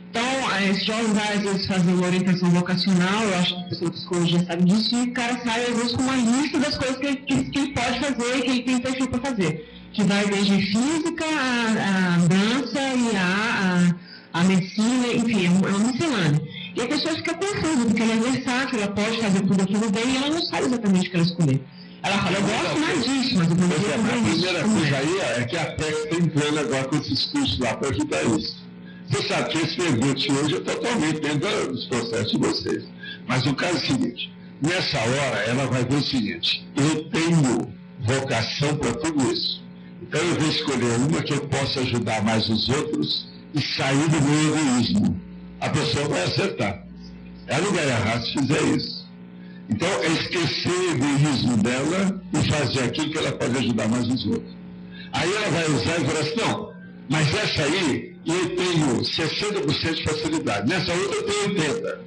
Então, esses jovens vai, às vezes, fazer uma orientação vocacional, eu acho que a pessoa de psicologia sabe disso, e o cara sai, às vezes, com uma lista das coisas que ele pode fazer e que ele tem perfil para fazer. Que vai desde física, a dança e a medicina, enfim, é uma miscelânea. E a pessoa fica confusa, porque ela é versátil, ela pode fazer tudo aquilo bem e ela não sabe exatamente o que ela escolher. Ela fala, eu gosto mais disso, mas eu vou fazer isso. A primeira coisa aí é que a PEC está entrando agora com esses cursos lá para ajudar isso. Você sabe que esse pergunte hoje é totalmente dentro dos processos de vocês. Mas o caso é o seguinte, nessa hora ela vai ver o seguinte, eu tenho vocação para tudo isso. Então eu vou escolher uma que eu possa ajudar mais os outros e sair do meu egoísmo. A pessoa vai acertar. Ela não vai errar se fizer isso. Então é esquecer o egoísmo dela e fazer aquilo que ela pode ajudar mais os outros. Aí ela vai usar e falar assim, não, mas essa aí eu tenho 60% de facilidade, nessa outra eu tenho 80%.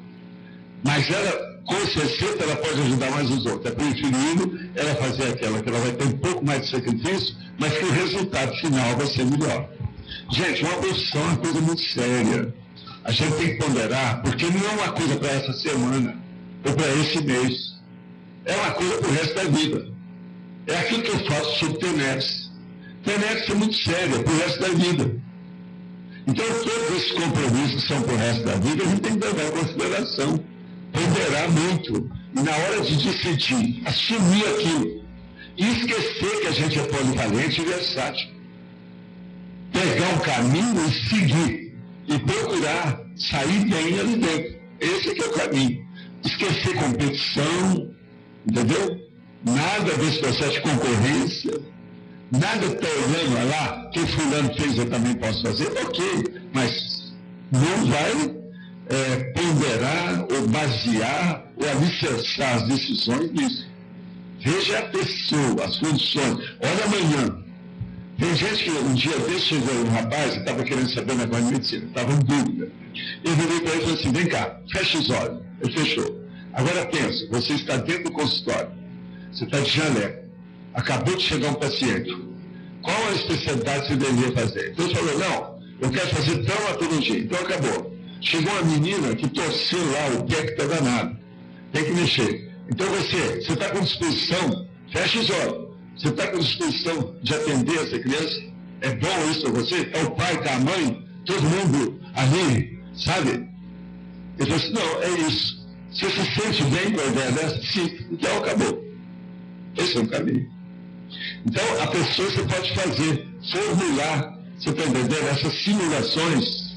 Mas ela, com 60%, ela pode ajudar mais os outros. É preferível ela fazer aquela que ela vai ter um pouco mais de sacrifício, mas que o resultado final vai ser melhor. Gente, uma profissão é uma coisa muito séria. A gente tem que ponderar, porque não é uma coisa para essa semana, ou para esse mês. É uma coisa para o resto da vida. É aquilo que eu faço sobre TENEPS. TENEPS é muito séria, para o resto da vida. Então, todos esses compromissos que são para o resto da vida, a gente tem que levar em consideração, ponderar muito, e na hora de decidir, assumir aquilo, e esquecer que a gente é polivalente e versátil. Pegar um caminho e seguir, e procurar sair bem ali dentro. Esse que é o caminho. Esquecer competição, entendeu? Nada desse processo de concorrência, nada está olhando lá, que fulano fez, eu também posso fazer, ok, mas não vai ponderar ou basear ou alicerçar as decisões nisso. Veja a pessoa, as condições. Olha amanhã. Tem gente que um dia desse chegou um rapaz que estava querendo saber o negócio de medicina, estava em dúvida. Eu virei para ele e falei assim, vem cá, fecha os olhos. Ele fechou. Agora pensa, você está dentro do consultório, você está de jaleco, acabou de chegar um paciente. Qual a especialidade que você deveria fazer? Então ele falou, não, eu quero fazer traumatologia. Então acabou. Chegou uma menina que torceu lá o pé que está danado. Tem que mexer. Então você está com disposição, fecha os olhos. Você está com disposição de atender essa criança? É bom isso para você? É o pai, está a mãe, todo mundo ali, sabe? Ele falou assim, não, é isso. Se você se sente bem com a ideia dessa, sim, então acabou. Esse é o caminho. Então, a pessoa você pode fazer, formular, você está entendendo? Essas simulações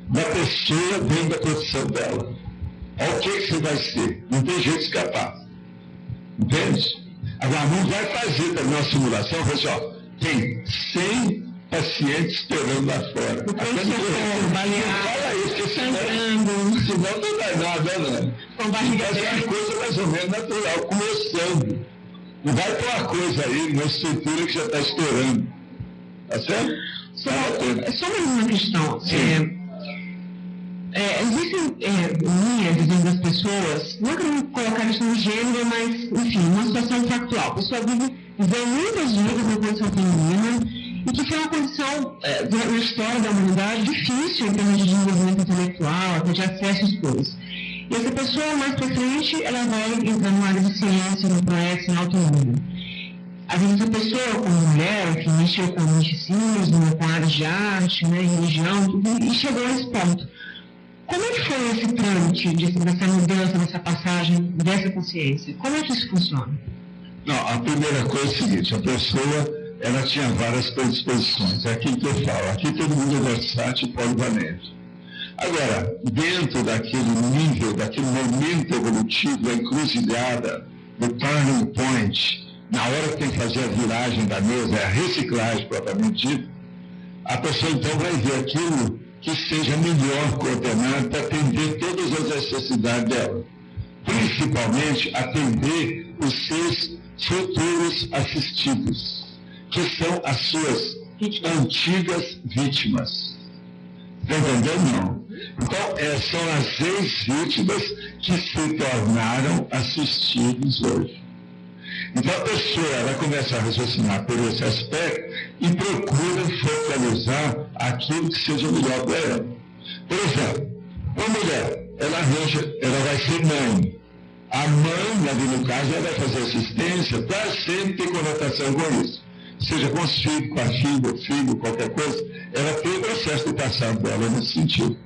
da pessoa dentro da profissão dela. Olha o que você vai ser. Não tem jeito de escapar. Entende? Agora, não vai fazer também uma simulação, fala assim, ó, tem 100 pacientes esperando lá fora. O professor, baleado, fala isso, porque senão não dá nada, né? Com barriga Mas é uma coisa mais ou menos natural, começando. Não vai ter uma coisa aí, uma estrutura que já está estourando. Tá certo? Só mais uma questão. Existem linhas dentro das pessoas, não quero colocar isso no gênero, mas, enfim, uma situação factual. A pessoa viveu muitas vidas na condição feminina e que foi uma condição, na história da humanidade, difícil em termos de desenvolvimento intelectual, até de acesso às coisas. E essa pessoa, mais para frente, ela vai entrar numa área de ciência, no projeto, na autonomia. Às vezes a pessoa, como mulher, que mexeu com misticismo, com áreas de arte, né, religião, e chegou a esse ponto. Como é que foi esse trâmite, dessa mudança, dessa passagem, dessa consciência? Como é que isso funciona? Não, a primeira coisa é o seguinte, a pessoa, ela tinha várias predisposições. É aquilo que eu falo, aqui todo mundo é versátil e polivalente. Agora, dentro daquele nível, daquele momento evolutivo, da encruzilhada, do turning point, na hora que tem que fazer a viragem da mesa, é a reciclagem propriamente dita, a pessoa então vai ver aquilo que seja melhor coordenado para atender todas as necessidades dela. Principalmente atender os seus futuros assistidos, que são as suas antigas vítimas. Está entendendo? Não. Então, são as ex-vítimas que se tornaram assistidos hoje. Então, a pessoa ela começa a raciocinar por esse aspecto e procura focalizar aquilo que seja melhor para ela. Por exemplo, uma mulher, ela vai ser mãe. A mãe, ali no caso, ela vai fazer assistência para sempre ter conotação com isso. Seja com os filhos, com a filha, filho, qualquer coisa, ela tem o processo do passado dela nesse sentido.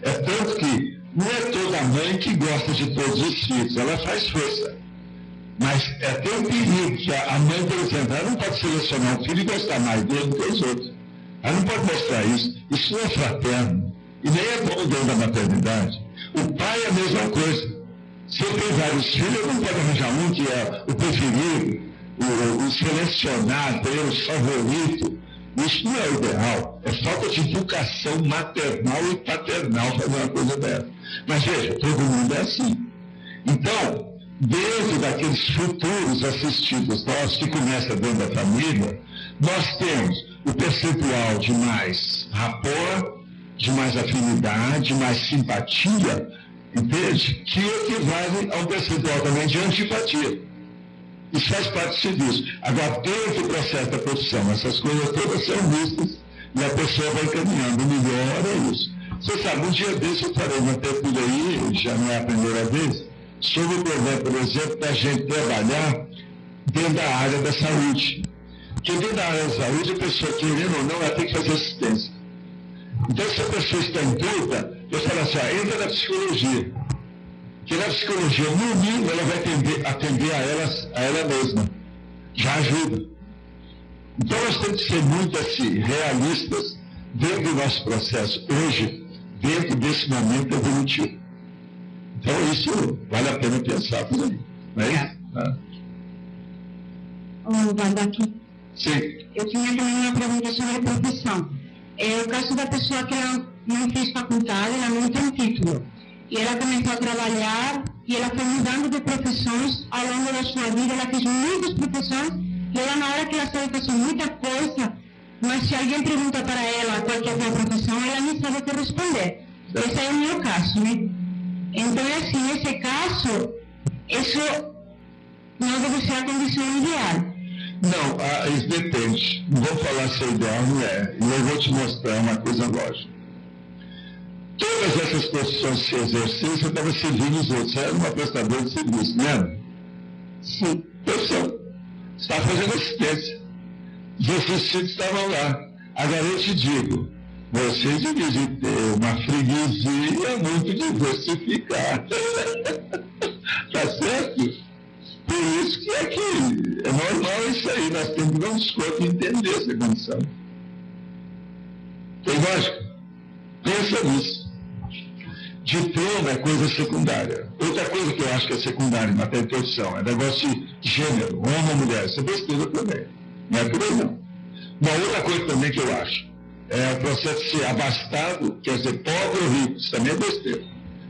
É tanto que não é toda mãe que gosta de todos os filhos, ela faz força. Mas é até um perigo que a mãe, por exemplo, ela não pode selecionar um filho e gostar mais dele do que os outros. Ela não pode mostrar isso. Isso não é fraterno. E nem é bom dentro da maternidade. O pai é a mesma coisa. Se eu tenho vários filhos, eu não posso arranjar um que é o preferido, o selecionar, ter o favorito, isso não é o ideal. É falta de educação maternal e paternal fazer uma coisa dessa. Mas veja, todo mundo é assim. Então, dentro daqueles futuros assistidos nossos, que começa dentro da família, nós temos o percentual de mais rapport, de mais afinidade, de mais simpatia, entende? Que equivale ao percentual também de antipatia. Isso faz parte do serviço. Agora, dentro do processo da profissão, essas coisas todas são vistas e a pessoa vai caminhando. O melhor é isso. Você sabe, um dia desse eu falei uma tertúlia aí, já não é a primeira vez, sobre o problema, por exemplo, da gente trabalhar dentro da área da saúde. Porque dentro da área da saúde, a pessoa, querendo ou não, ela tem que fazer assistência. Então, se a pessoa está em dúvida, eu falo assim, entra na psicologia. Porque na psicologia, no mínimo, ela vai atender a ela mesma. Já ajuda. Então, nós temos que ser muito assim, realistas dentro do nosso processo, hoje, dentro desse momento evolutivo. Então, isso vale a pena pensar por aí. Não é isso? Wanda, aqui. Sim. Eu tinha também uma pergunta sobre a profissão. É o caso da pessoa que ela não fez faculdade, ela não tem título. E ela começou a trabalhar e ela foi mudando de profissões ao longo da sua vida. Ela fez muitas profissões e ela, na hora que ela sabe fazer muita coisa, mas se alguém pergunta para ela qual que é a profissão, ela nem sabe o que responder. Esse é o meu caso, né? Então, assim, nesse caso, isso não deve ser a condição ideal. Não, isso depende. Não vou falar se é ideal, não é. E eu vou te mostrar uma coisa lógica. Todas essas profissões que você exerceu, você estava servindo os outros. Você era uma prestadora de serviço, não era? Sim. Profissão. Você estava fazendo assistência. Os assistidos estavam lá. Agora eu te digo, você devia ter uma freguesia muito diversificada. Tá certo? Por isso que é normal isso aí. Nós temos que dar um esforço e entender essa condição. Tem lógica? Pensa nisso. Diploma é coisa secundária. Outra coisa que eu acho que é secundária em matéria de profissão é negócio de gênero, homem ou mulher. Isso é besteira também. Não é por aí, não. Uma outra coisa também que eu acho é o processo de ser abastado, quer dizer, pobre ou rico. Isso também é besteira.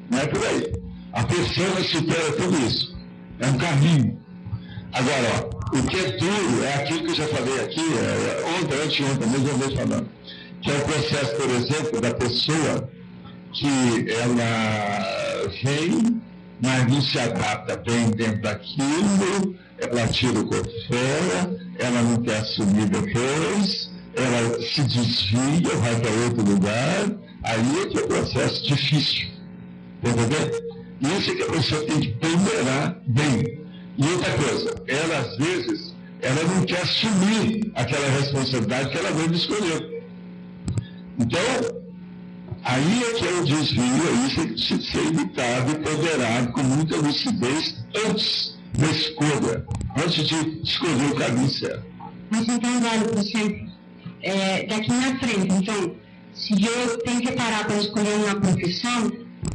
Não é por aí. A pessoa supera tudo isso. É um caminho. Agora, ó, o que é duro é aquilo que eu já falei aqui, anteontem, mesmo vez falando, que é o processo, por exemplo, da pessoa que ela vem, mas não se adapta bem dentro daquilo, ela tira o corpo fora, ela não quer assumir depois, ela se desvia, vai para outro lugar, aí é que é um processo difícil. Entendeu? Isso é que a pessoa tem que ponderar bem. E outra coisa, ela às vezes, ela não quer assumir aquela responsabilidade que ela mesma escolheu. Então, aí é que é o desvio, isso é que precisa ser evitado e ponderado com muita lucidez antes da escolha, antes de escolher o caminho certo. Mas então, vale, por exemplo, daqui na frente, então, se eu tenho que parar para escolher uma profissão,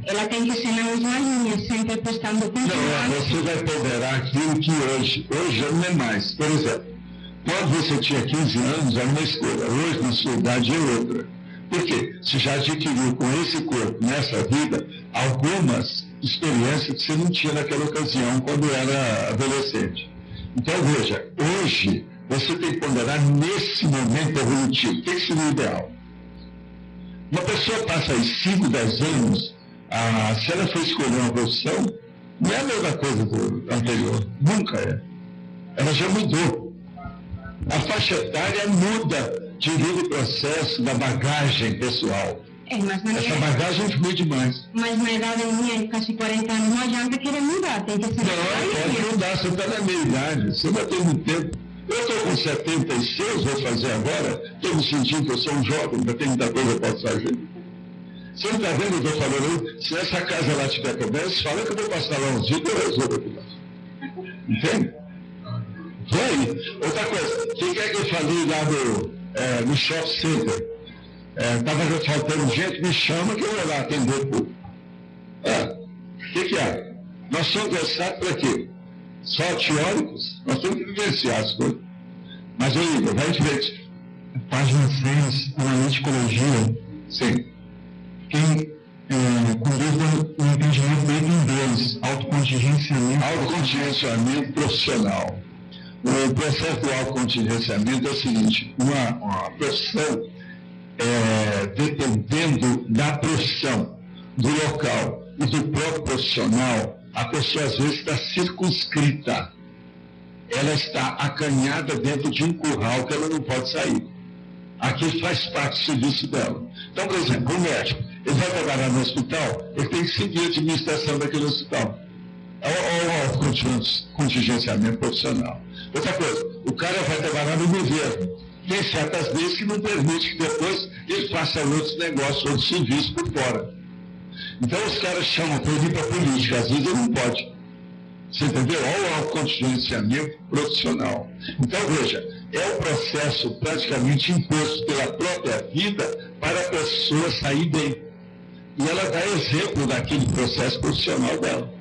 ela tem que ser na mesma linha, sempre prestando atenção. Não, você vai ponderar aquilo que hoje já não é mais. Por exemplo, quando você tinha 15 anos, era uma escolha. Hoje, na sua idade, é outra. Por quê? Você já adquiriu com esse corpo, nessa vida, algumas experiências que você não tinha naquela ocasião, quando era adolescente. Então, veja, hoje, você tem que ponderar nesse momento evolutivo. O que seria o ideal? Uma pessoa passa aí 5, 10 anos, se ela for escolher uma profissão, não é a mesma coisa do anterior. Nunca é. Ela já mudou. A faixa etária muda devido ao processo da bagagem pessoal. Essa bagagem flui demais. Mas na idade minha, quase 40 anos, não adianta querer mudar, tem que ser... Não, pode mudar, você está na meia idade, você ainda tem muito tempo. Eu estou com 76, vou fazer agora, estou me sentindo que eu sou um jovem, ainda tem muita coisa para fazer. Você não está vendo o que eu estou falando? Se essa casa lá tiver coberta, fala que eu vou passar lá uns dias e eu resolvo aquilo lá. Entende? Foi aí. Outra coisa, quem quer que eu falei lá no shopping center? Estava faltando gente, me chama que eu vou lá atender o público. O que é? Nós somos versados para quê? só teóricos. Nós temos que vivenciar as coisas. Mas, Igor, vai em frente. Página 6, Analíticologia. Sim. Quem conduz o entendimento do item 2, autocontingenciamento. Autocontingenciamento profissional. O processo do autocontingenciamento é o seguinte: uma profissão, dependendo da profissão, do local e do próprio profissional, a pessoa às vezes está circunscrita. Ela está acanhada dentro de um curral que ela não pode sair. Aquilo faz parte do serviço dela. Então, por exemplo, o médico, ele vai trabalhar no hospital, ele tem que seguir a administração daquele hospital. É o autocontingenciamento profissional. Outra coisa, o cara vai trabalhar no governo. Tem certas leis que não permitem que depois ele faça outros negócios, outros serviços por fora. Então os caras chamam para ele ir para a política, às vezes ele não pode. Você entendeu? Olha o autocontingenciamento profissional. Então veja, é um processo praticamente imposto pela própria vida para a pessoa sair bem. E ela dá exemplo daquele processo profissional dela.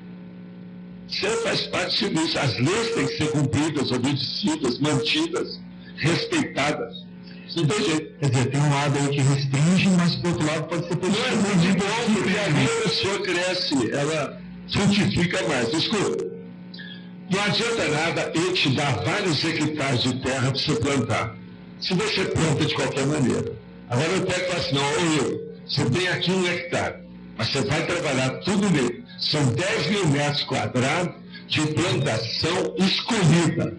Você faz parte do serviço. As leis têm que ser cumpridas, obedecidas, mantidas, respeitadas. Não tem jeito. Quer dizer, tem um lado aí que restringe, mas por outro lado pode ser positivo. Não é muito bom, porque aí a pessoa cresce, ela frutifica mais. Escuta, não adianta nada eu te dar vários hectares de terra para você plantar, se você planta de qualquer maneira. Agora eu pego e falo assim, não, você tem aqui 1 hectare, mas você vai trabalhar tudo nele. São 10 mil metros quadrados de plantação escolhida.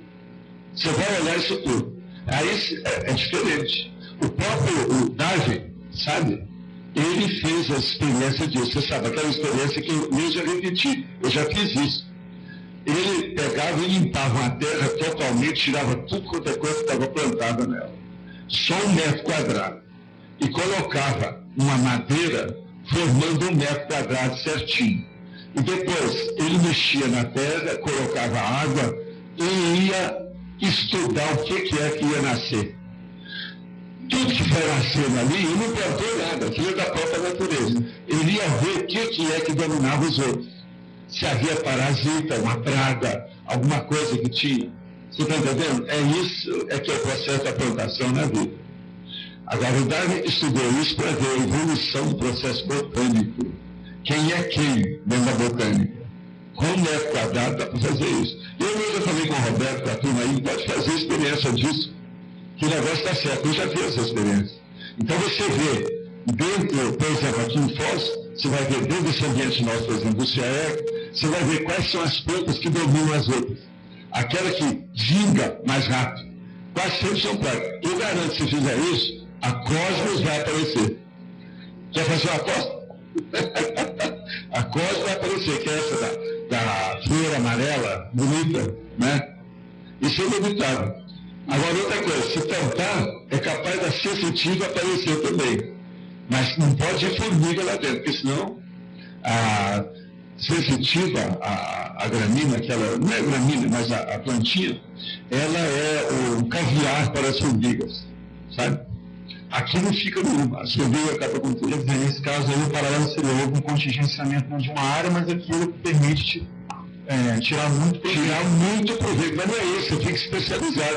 Você vai olhar isso tudo. Aí é diferente. O próprio Darwin, sabe? Ele fez a experiência disso. Você sabe, aquela experiência que eu já repeti, eu já fiz isso. Ele pegava e limpava a terra totalmente, tirava tudo quanto é coisa que estava plantada nela. Só 1 metro quadrado. E colocava uma madeira formando 1 metro quadrado certinho. E depois ele mexia na terra, colocava água e ia estudar o que é que ia nascer. Tudo que foi nascendo ali, ele não plantou nada, aquilo é da própria natureza. Ele ia ver o que é que dominava os outros. Se havia parasita, uma praga, alguma coisa que tinha. Você está entendendo? É isso que é o processo da plantação na vida. Agora, o Darwin estudou isso para ver a evolução do processo botânico. Quem é quem dentro da botânica? Com 1 metro quadrado dá para fazer isso. Eu mesmo falei com o Roberto, com a turma aí, pode fazer experiência disso. Que o negócio está certo. Eu já vi essa experiência. Então você vê, dentro, por exemplo, aqui em Foz, você vai ver dentro desse ambiente nosso, por exemplo, do CIAEC, você vai ver quais são as plantas que dominam as outras. Aquela que vinga mais rápido. Quase sempre são pragas. Eu garanto que se fizer isso, a Cosmos vai aparecer. Quer fazer uma aposta? A Cosmos vai aparecer, que é essa da flor amarela, bonita, né? Isso é inevitável. Agora, outra coisa, se plantar, é capaz da sensitiva aparecer também. Mas não pode ir formiga lá dentro, porque senão a sensitiva, a gramínea, aquela, não é gramínea, mas a plantinha, ela é o caviar para as formigas, sabe? Aqui não fica nenhuma, as formigas acabam com tudo. Quer dizer, nesse caso aí, o paralelo seria houve um contingenciamento de uma área, mas aquilo permite tirar muito proveito, mas não é isso, você tem que se especializar.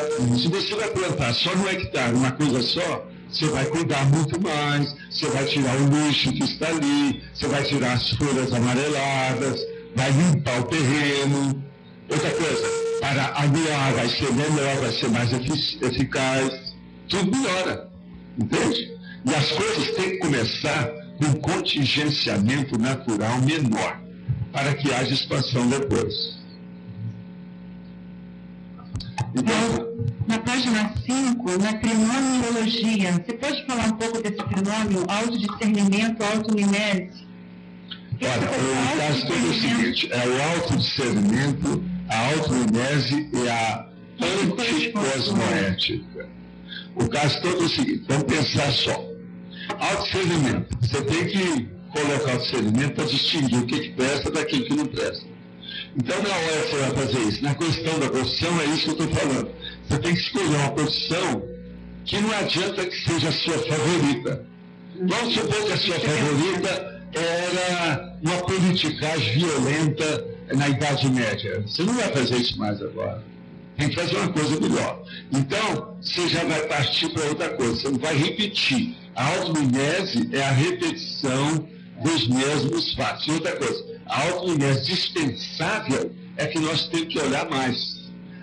Se você vai plantar só no hectare, uma coisa só, você vai cuidar muito mais, você vai tirar o lixo que está ali, você vai tirar as folhas amareladas, vai limpar o terreno. Outra coisa, para aguar vai ser melhor, vai ser mais eficaz, tudo melhora, entende? E as coisas têm que começar com um contingenciamento natural menor, para que haja expansão depois. Então, na página 5, na trinomiologia, você pode falar um pouco desse trinômio, autodiscernimento, automimese? Olha, o caso todo é o seguinte, é o autodiscernimento, a automimese e a anticosmoética. O caso todo é o seguinte, vamos pensar só. Autodiscernimento, você tem que colocar o discernimento para distinguir o que presta daquilo que não presta. Então, na hora que você vai fazer isso, na questão da profissão, é isso que eu estou falando. Você tem que escolher uma profissão que não adianta que seja a sua favorita. Vamos supor que a sua favorita era uma politicagem violenta na Idade Média. Você não vai fazer isso mais agora. Tem que fazer uma coisa melhor. Então, você já vai partir para outra coisa. Você não vai repetir. A automimese é a repetição dos mesmos fatos. E outra coisa, a automimese dispensável é que nós temos que olhar mais.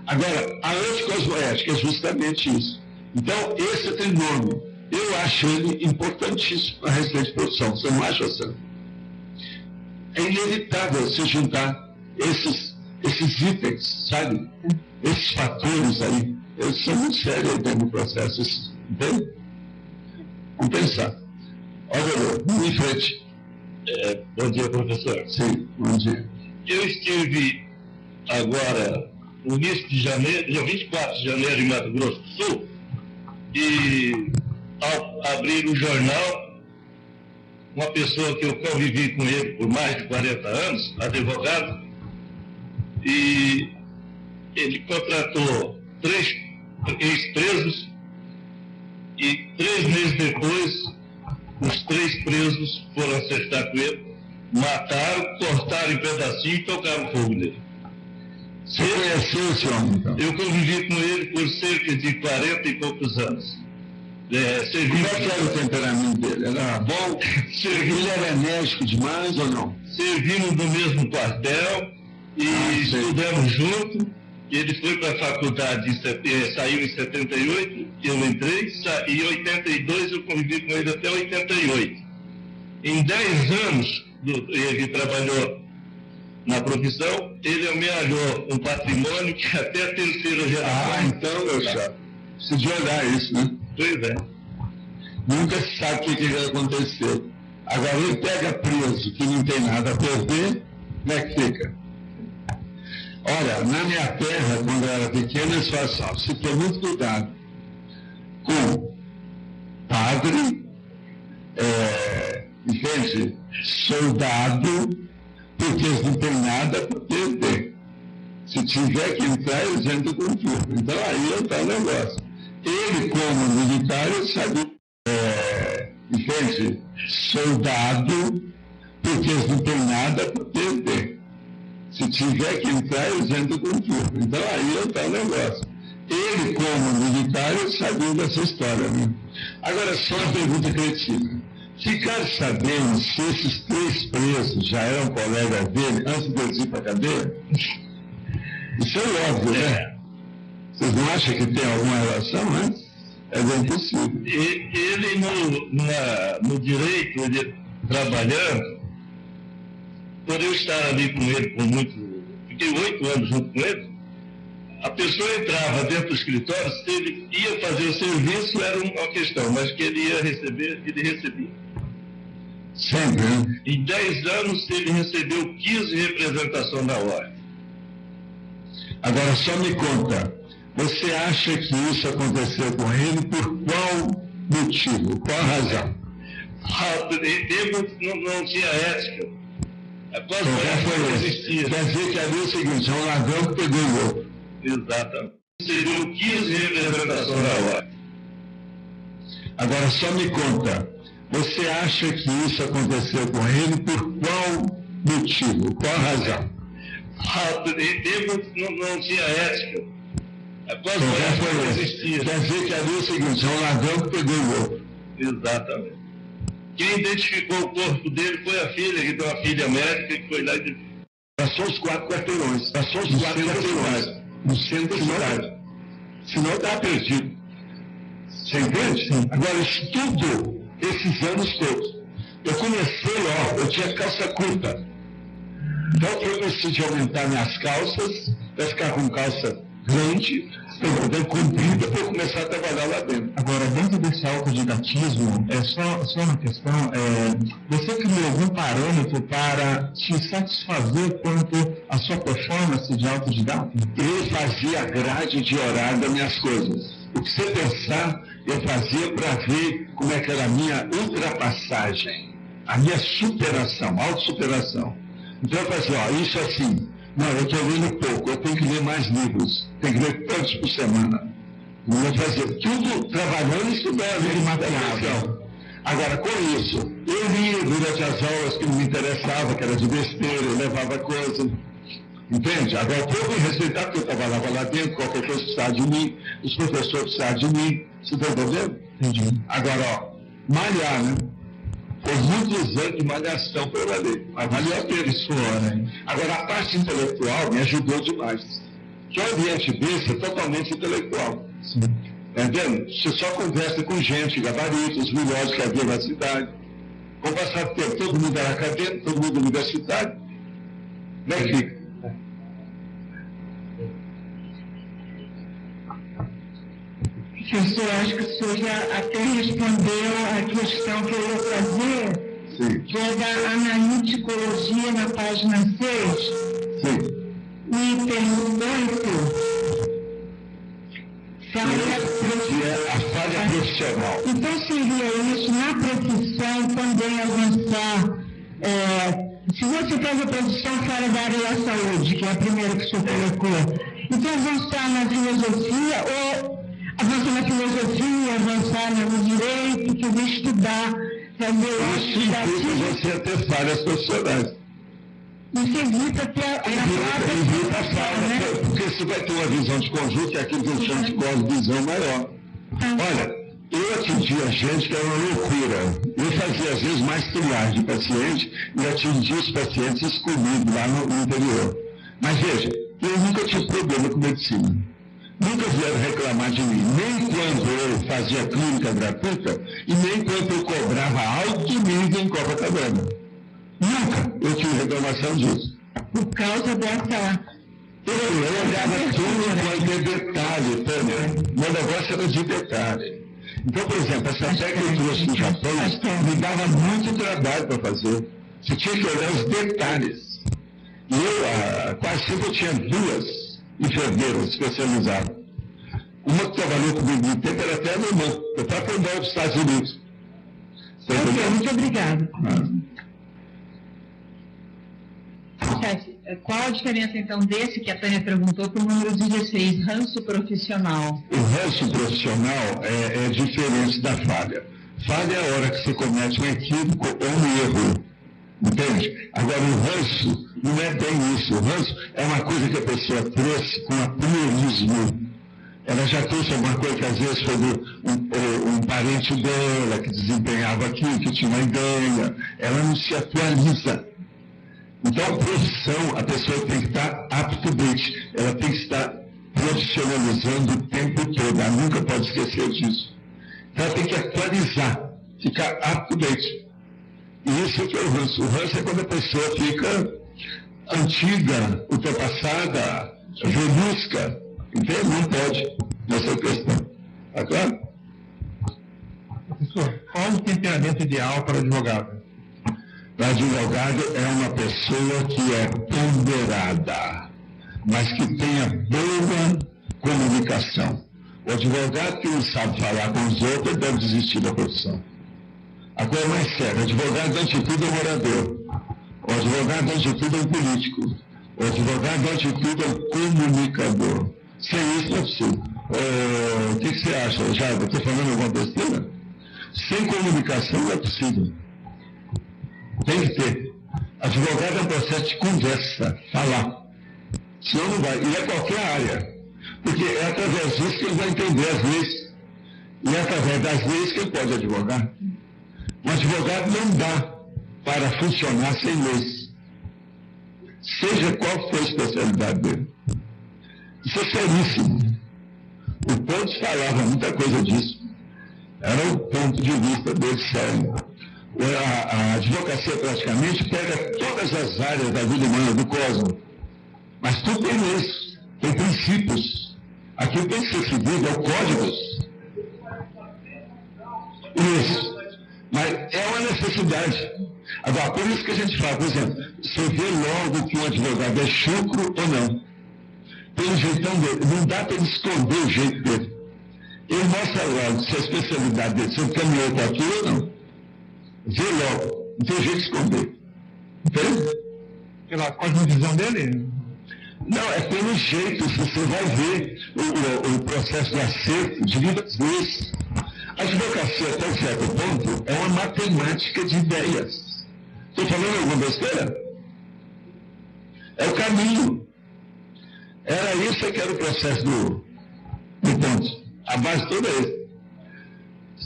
Agora, a anticosmoética é justamente isso. Então, esse tem nome. Eu acho ele importantíssimo a respeito de produção. Você não acha, Sandro? É inevitável você juntar esses itens, sabe? Esses fatores aí. Eles são muito sérios dentro do processo. Entende? Vamos pensar. Olha, vamos em frente. Bom dia, professor. Sim, bom dia. Eu estive agora, no início de janeiro, dia 24 de janeiro, em Mato Grosso do Sul, e ao abrir o jornal, uma pessoa que eu convivi com ele por mais de 40 anos, advogado, e ele contratou 3 ex-presos, e 3 meses depois, os 3 presos foram acertar com ele, mataram, cortaram em pedacinho e tocaram fogo nele. Você conheceu esse homem, então? Eu convivi com ele por cerca de 40 e poucos anos. Como é que era o temperamento dele? Era bom? Ele era enérgico demais ou não? Servimos no mesmo quartel e estudamos junto. Ele foi para a faculdade, saiu em 78, eu entrei, e em 82 eu convivi com ele até 88. Em 10 anos ele trabalhou na profissão, ele amealhou um patrimônio que até a terceira geração... então, meu chapa, precisa de olhar isso, né? Pois é. Nunca se sabe o que vai acontecer. Agora, ele pega preso, que não tem nada a perder, como é que fica? Olha, na minha terra, quando eu era pequeno, eles falavam assim, se tem muito cuidado com padre, entende? Soldado, porque eles não têm nada para perder. Se tiver que entrar, eles entram com tudo. Então aí está o negócio. Ele, como militar, ele sabia, entende? Soldado, porque eles não têm nada para perder. Se tiver que entrar, eles entram com tudo. Então aí está o negócio. Ele, como militar, ele sabia dessa história, né? Agora, só uma pergunta cretina. Ficaram sabendo se esses 3 presos já eram colegas dele antes de eles ir para a cadeia? Isso é óbvio, né? Vocês não acham que tem alguma relação, né? É bem possível. Ele no direito, ele trabalhando, por eu estar ali com ele fiquei 8 anos junto com ele, a pessoa entrava dentro do escritório, se ele ia fazer o serviço era uma questão, mas que ele ia receber, ele recebia. Sempre, né? Em 10 anos ele recebeu 15 representações na ordem. Agora só me conta, você acha que isso aconteceu com ele por qual motivo? Qual a razão? Ele não tinha ética. Qual foi existia. Quer dizer que ali é o seguinte, é um ladrão que pegou o outro. Exatamente. Recebeu 15 representações na ordem. Agora só me conta, você acha que isso aconteceu com ele por qual motivo? Qual a razão? Ele não tinha ética. Qual foi existia. Quer dizer que ali é o seguinte, é um ladrão que pegou o outro. Exatamente. Quem identificou o corpo dele foi a filha, que tem uma filha médica que foi lá e... Passou os 4 quarteirões. Passou os 4 quarteirões. No centro da cidade. Senão estava perdido. Você entende? Sim. Agora, estudo esses anos todos. Eu comecei, eu tinha calça curta. Então eu decidi aumentar minhas calças, para ficar com calça grande, para comprida, para eu começar a trabalhar lá dentro. Agora, dentro desse autodidatismo, só uma questão, você criou algum parâmetro para te satisfazer quanto à sua performance de autodidata? Eu fazia a grade de horário das minhas coisas. O que você pensar, eu fazia para ver como é que era a minha ultrapassagem, a minha superação, autossuperação. Então eu fazia, isso assim, não, eu estou lendo pouco, eu tenho que ler mais livros, tenho que ler tantos por semana. Eu fazia tudo trabalhando e estudando, mapeado. Agora, com isso, Eu lia durante as aulas que não me interessava, que era de besteira, eu levava coisa. Entende? Agora, o povo me respeitava porque eu trabalhava lá dentro, qualquer coisa precisava de mim, os professores precisavam de mim. Você está entendendo? Entendi. Agora, ó, malhar, né? Por muitos anos de malhação para eu valer. Mas valeu a pena isso, né? Agora, a parte intelectual me ajudou demais. Que o ambiente desse é totalmente intelectual. Sim. Tá entendendo? Você só conversa com gente, gabaritos, melhores que havia na cidade. Com o passar do tempo, todo mundo era acadêmico, todo mundo universitário. Como é que fica? Professor, acho que o senhor já até respondeu a questão que eu ia fazer, Sim. que é da analiticologia na página 6. Sim. O item 8. Que é a falha profissional. Então seria isso na profissão também avançar. Se você faz a profissão fora da área da saúde, que é a primeira que o senhor colocou, então avançar na filosofia ou avançar na filosofia, avançar no direito, que eu vou estudar, fazer Isso implica você a ter falhas profissionais. Isso evita ter Evita a falha, né? porque você vai ter uma visão de conjunto, que é aquilo que eu chamo de visão maior. Olha, eu atendia gente que era uma loucura. Eu fazia, às vezes, mais triagem de paciente e atendia os pacientes escolhidos lá no interior. Mas veja, eu nunca tive problema com medicina. Nunca vieram reclamar de mim, nem quando eu fazia clínica gratuita e nem quando eu cobrava alto nível em Copacabana. Nunca eu tive reclamação disso. Por causa dessa... Eu olhava tudo com detalhe, entendeu? Meu negócio era de detalhe. Então, por exemplo, essa técnica que eu trouxe do Japão me dava muito trabalho para fazer. Você tinha que olhar os detalhes. E eu, quase sempre, eu tinha 2 enfermeiras especializadas. Uma que trabalhou comigo no tempo era até alemã. Eu estava aprendendo dos Estados Unidos. Ok, muito obrigado. Chefe, qual a diferença então desse que a Tânia perguntou para o número 16, ranço profissional? O ranço profissional é diferente da falha. Falha é a hora que você comete um equívoco ou um erro. Entende? Agora, o ranço não é bem isso. O ranço é uma coisa que a pessoa trouxe com apriorismo. Ela já trouxe alguma coisa que às vezes foi um parente dela que desempenhava aquilo, que tinha uma ideia. Ela não se atualiza. Então, a profissão, a pessoa tem que estar up-to-date. Ela tem que estar profissionalizando o tempo todo. Ela nunca pode esquecer disso. Então, ela tem que atualizar, ficar up-to-date. E isso que é o ranço. O ranço é quando a pessoa fica antiga, ultrapassada, velhusca. Então, não pode nessa questão. Tá claro? Professor, qual o temperamento ideal para o advogado? O advogado é uma pessoa que é ponderada, mas que tenha boa comunicação. O advogado que não sabe falar com os outros deve desistir da profissão. A coisa mais séria, o advogado antes de tudo é um orador. O advogado antes de tudo é um político. O advogado antes de tudo é um comunicador. Sem isso não é possível. O que você acha, Jair? Estou falando alguma besteira? Sem comunicação não é possível. Tem que ter. Advogado é um processo de conversa, falar. Senão não vai. E é qualquer área. Porque é através disso que ele vai entender as leis. E é através das leis que ele pode advogar. Um advogado não dá para funcionar sem leis. Seja qual for a especialidade dele. Isso é seríssimo. O Pontes falava muita coisa disso. Era o ponto de vista dele sério. A advocacia praticamente pega todas as áreas da vida humana, do cosmos. Mas tudo tem leis, tem princípios. Aquilo tem que ser seguido, é o códigos. Isso. Mas é uma necessidade. Agora, por isso que a gente fala, por exemplo, você vê logo que um advogado é chucro ou não. Pelo jeitão dele, não dá para ele esconder o jeito dele. Ele mostra logo se a especialidade dele, se ele caminhou com aquilo ou não. Vê logo, não tem jeito de esconder. Entende? Pela cosmovisão dele? Não, é pelo jeito, você vai ver o processo de acerto de muitas vezes. A advocacia, até um certo ponto, é uma matemática de ideias. Estou falando alguma besteira? É o caminho. Era isso que era o processo do ponto. A base toda é isso.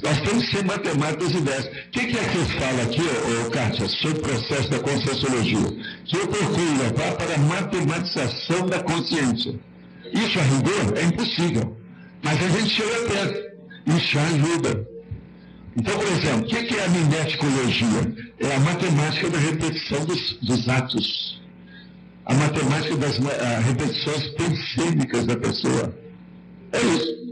Nós temos que ser matemáticos das ideias. O que é que eu falo aqui, Kátia, sobre o processo da conscienciologia? Que eu procuro levar para a matematização da consciência. Isso a rigor é impossível. Mas a gente chega perto. Isso ajuda. Então, por exemplo, o que é a mimeticologia? É a matemática da repetição dos atos. A matemática das repetições pensêmicas da pessoa. É isso.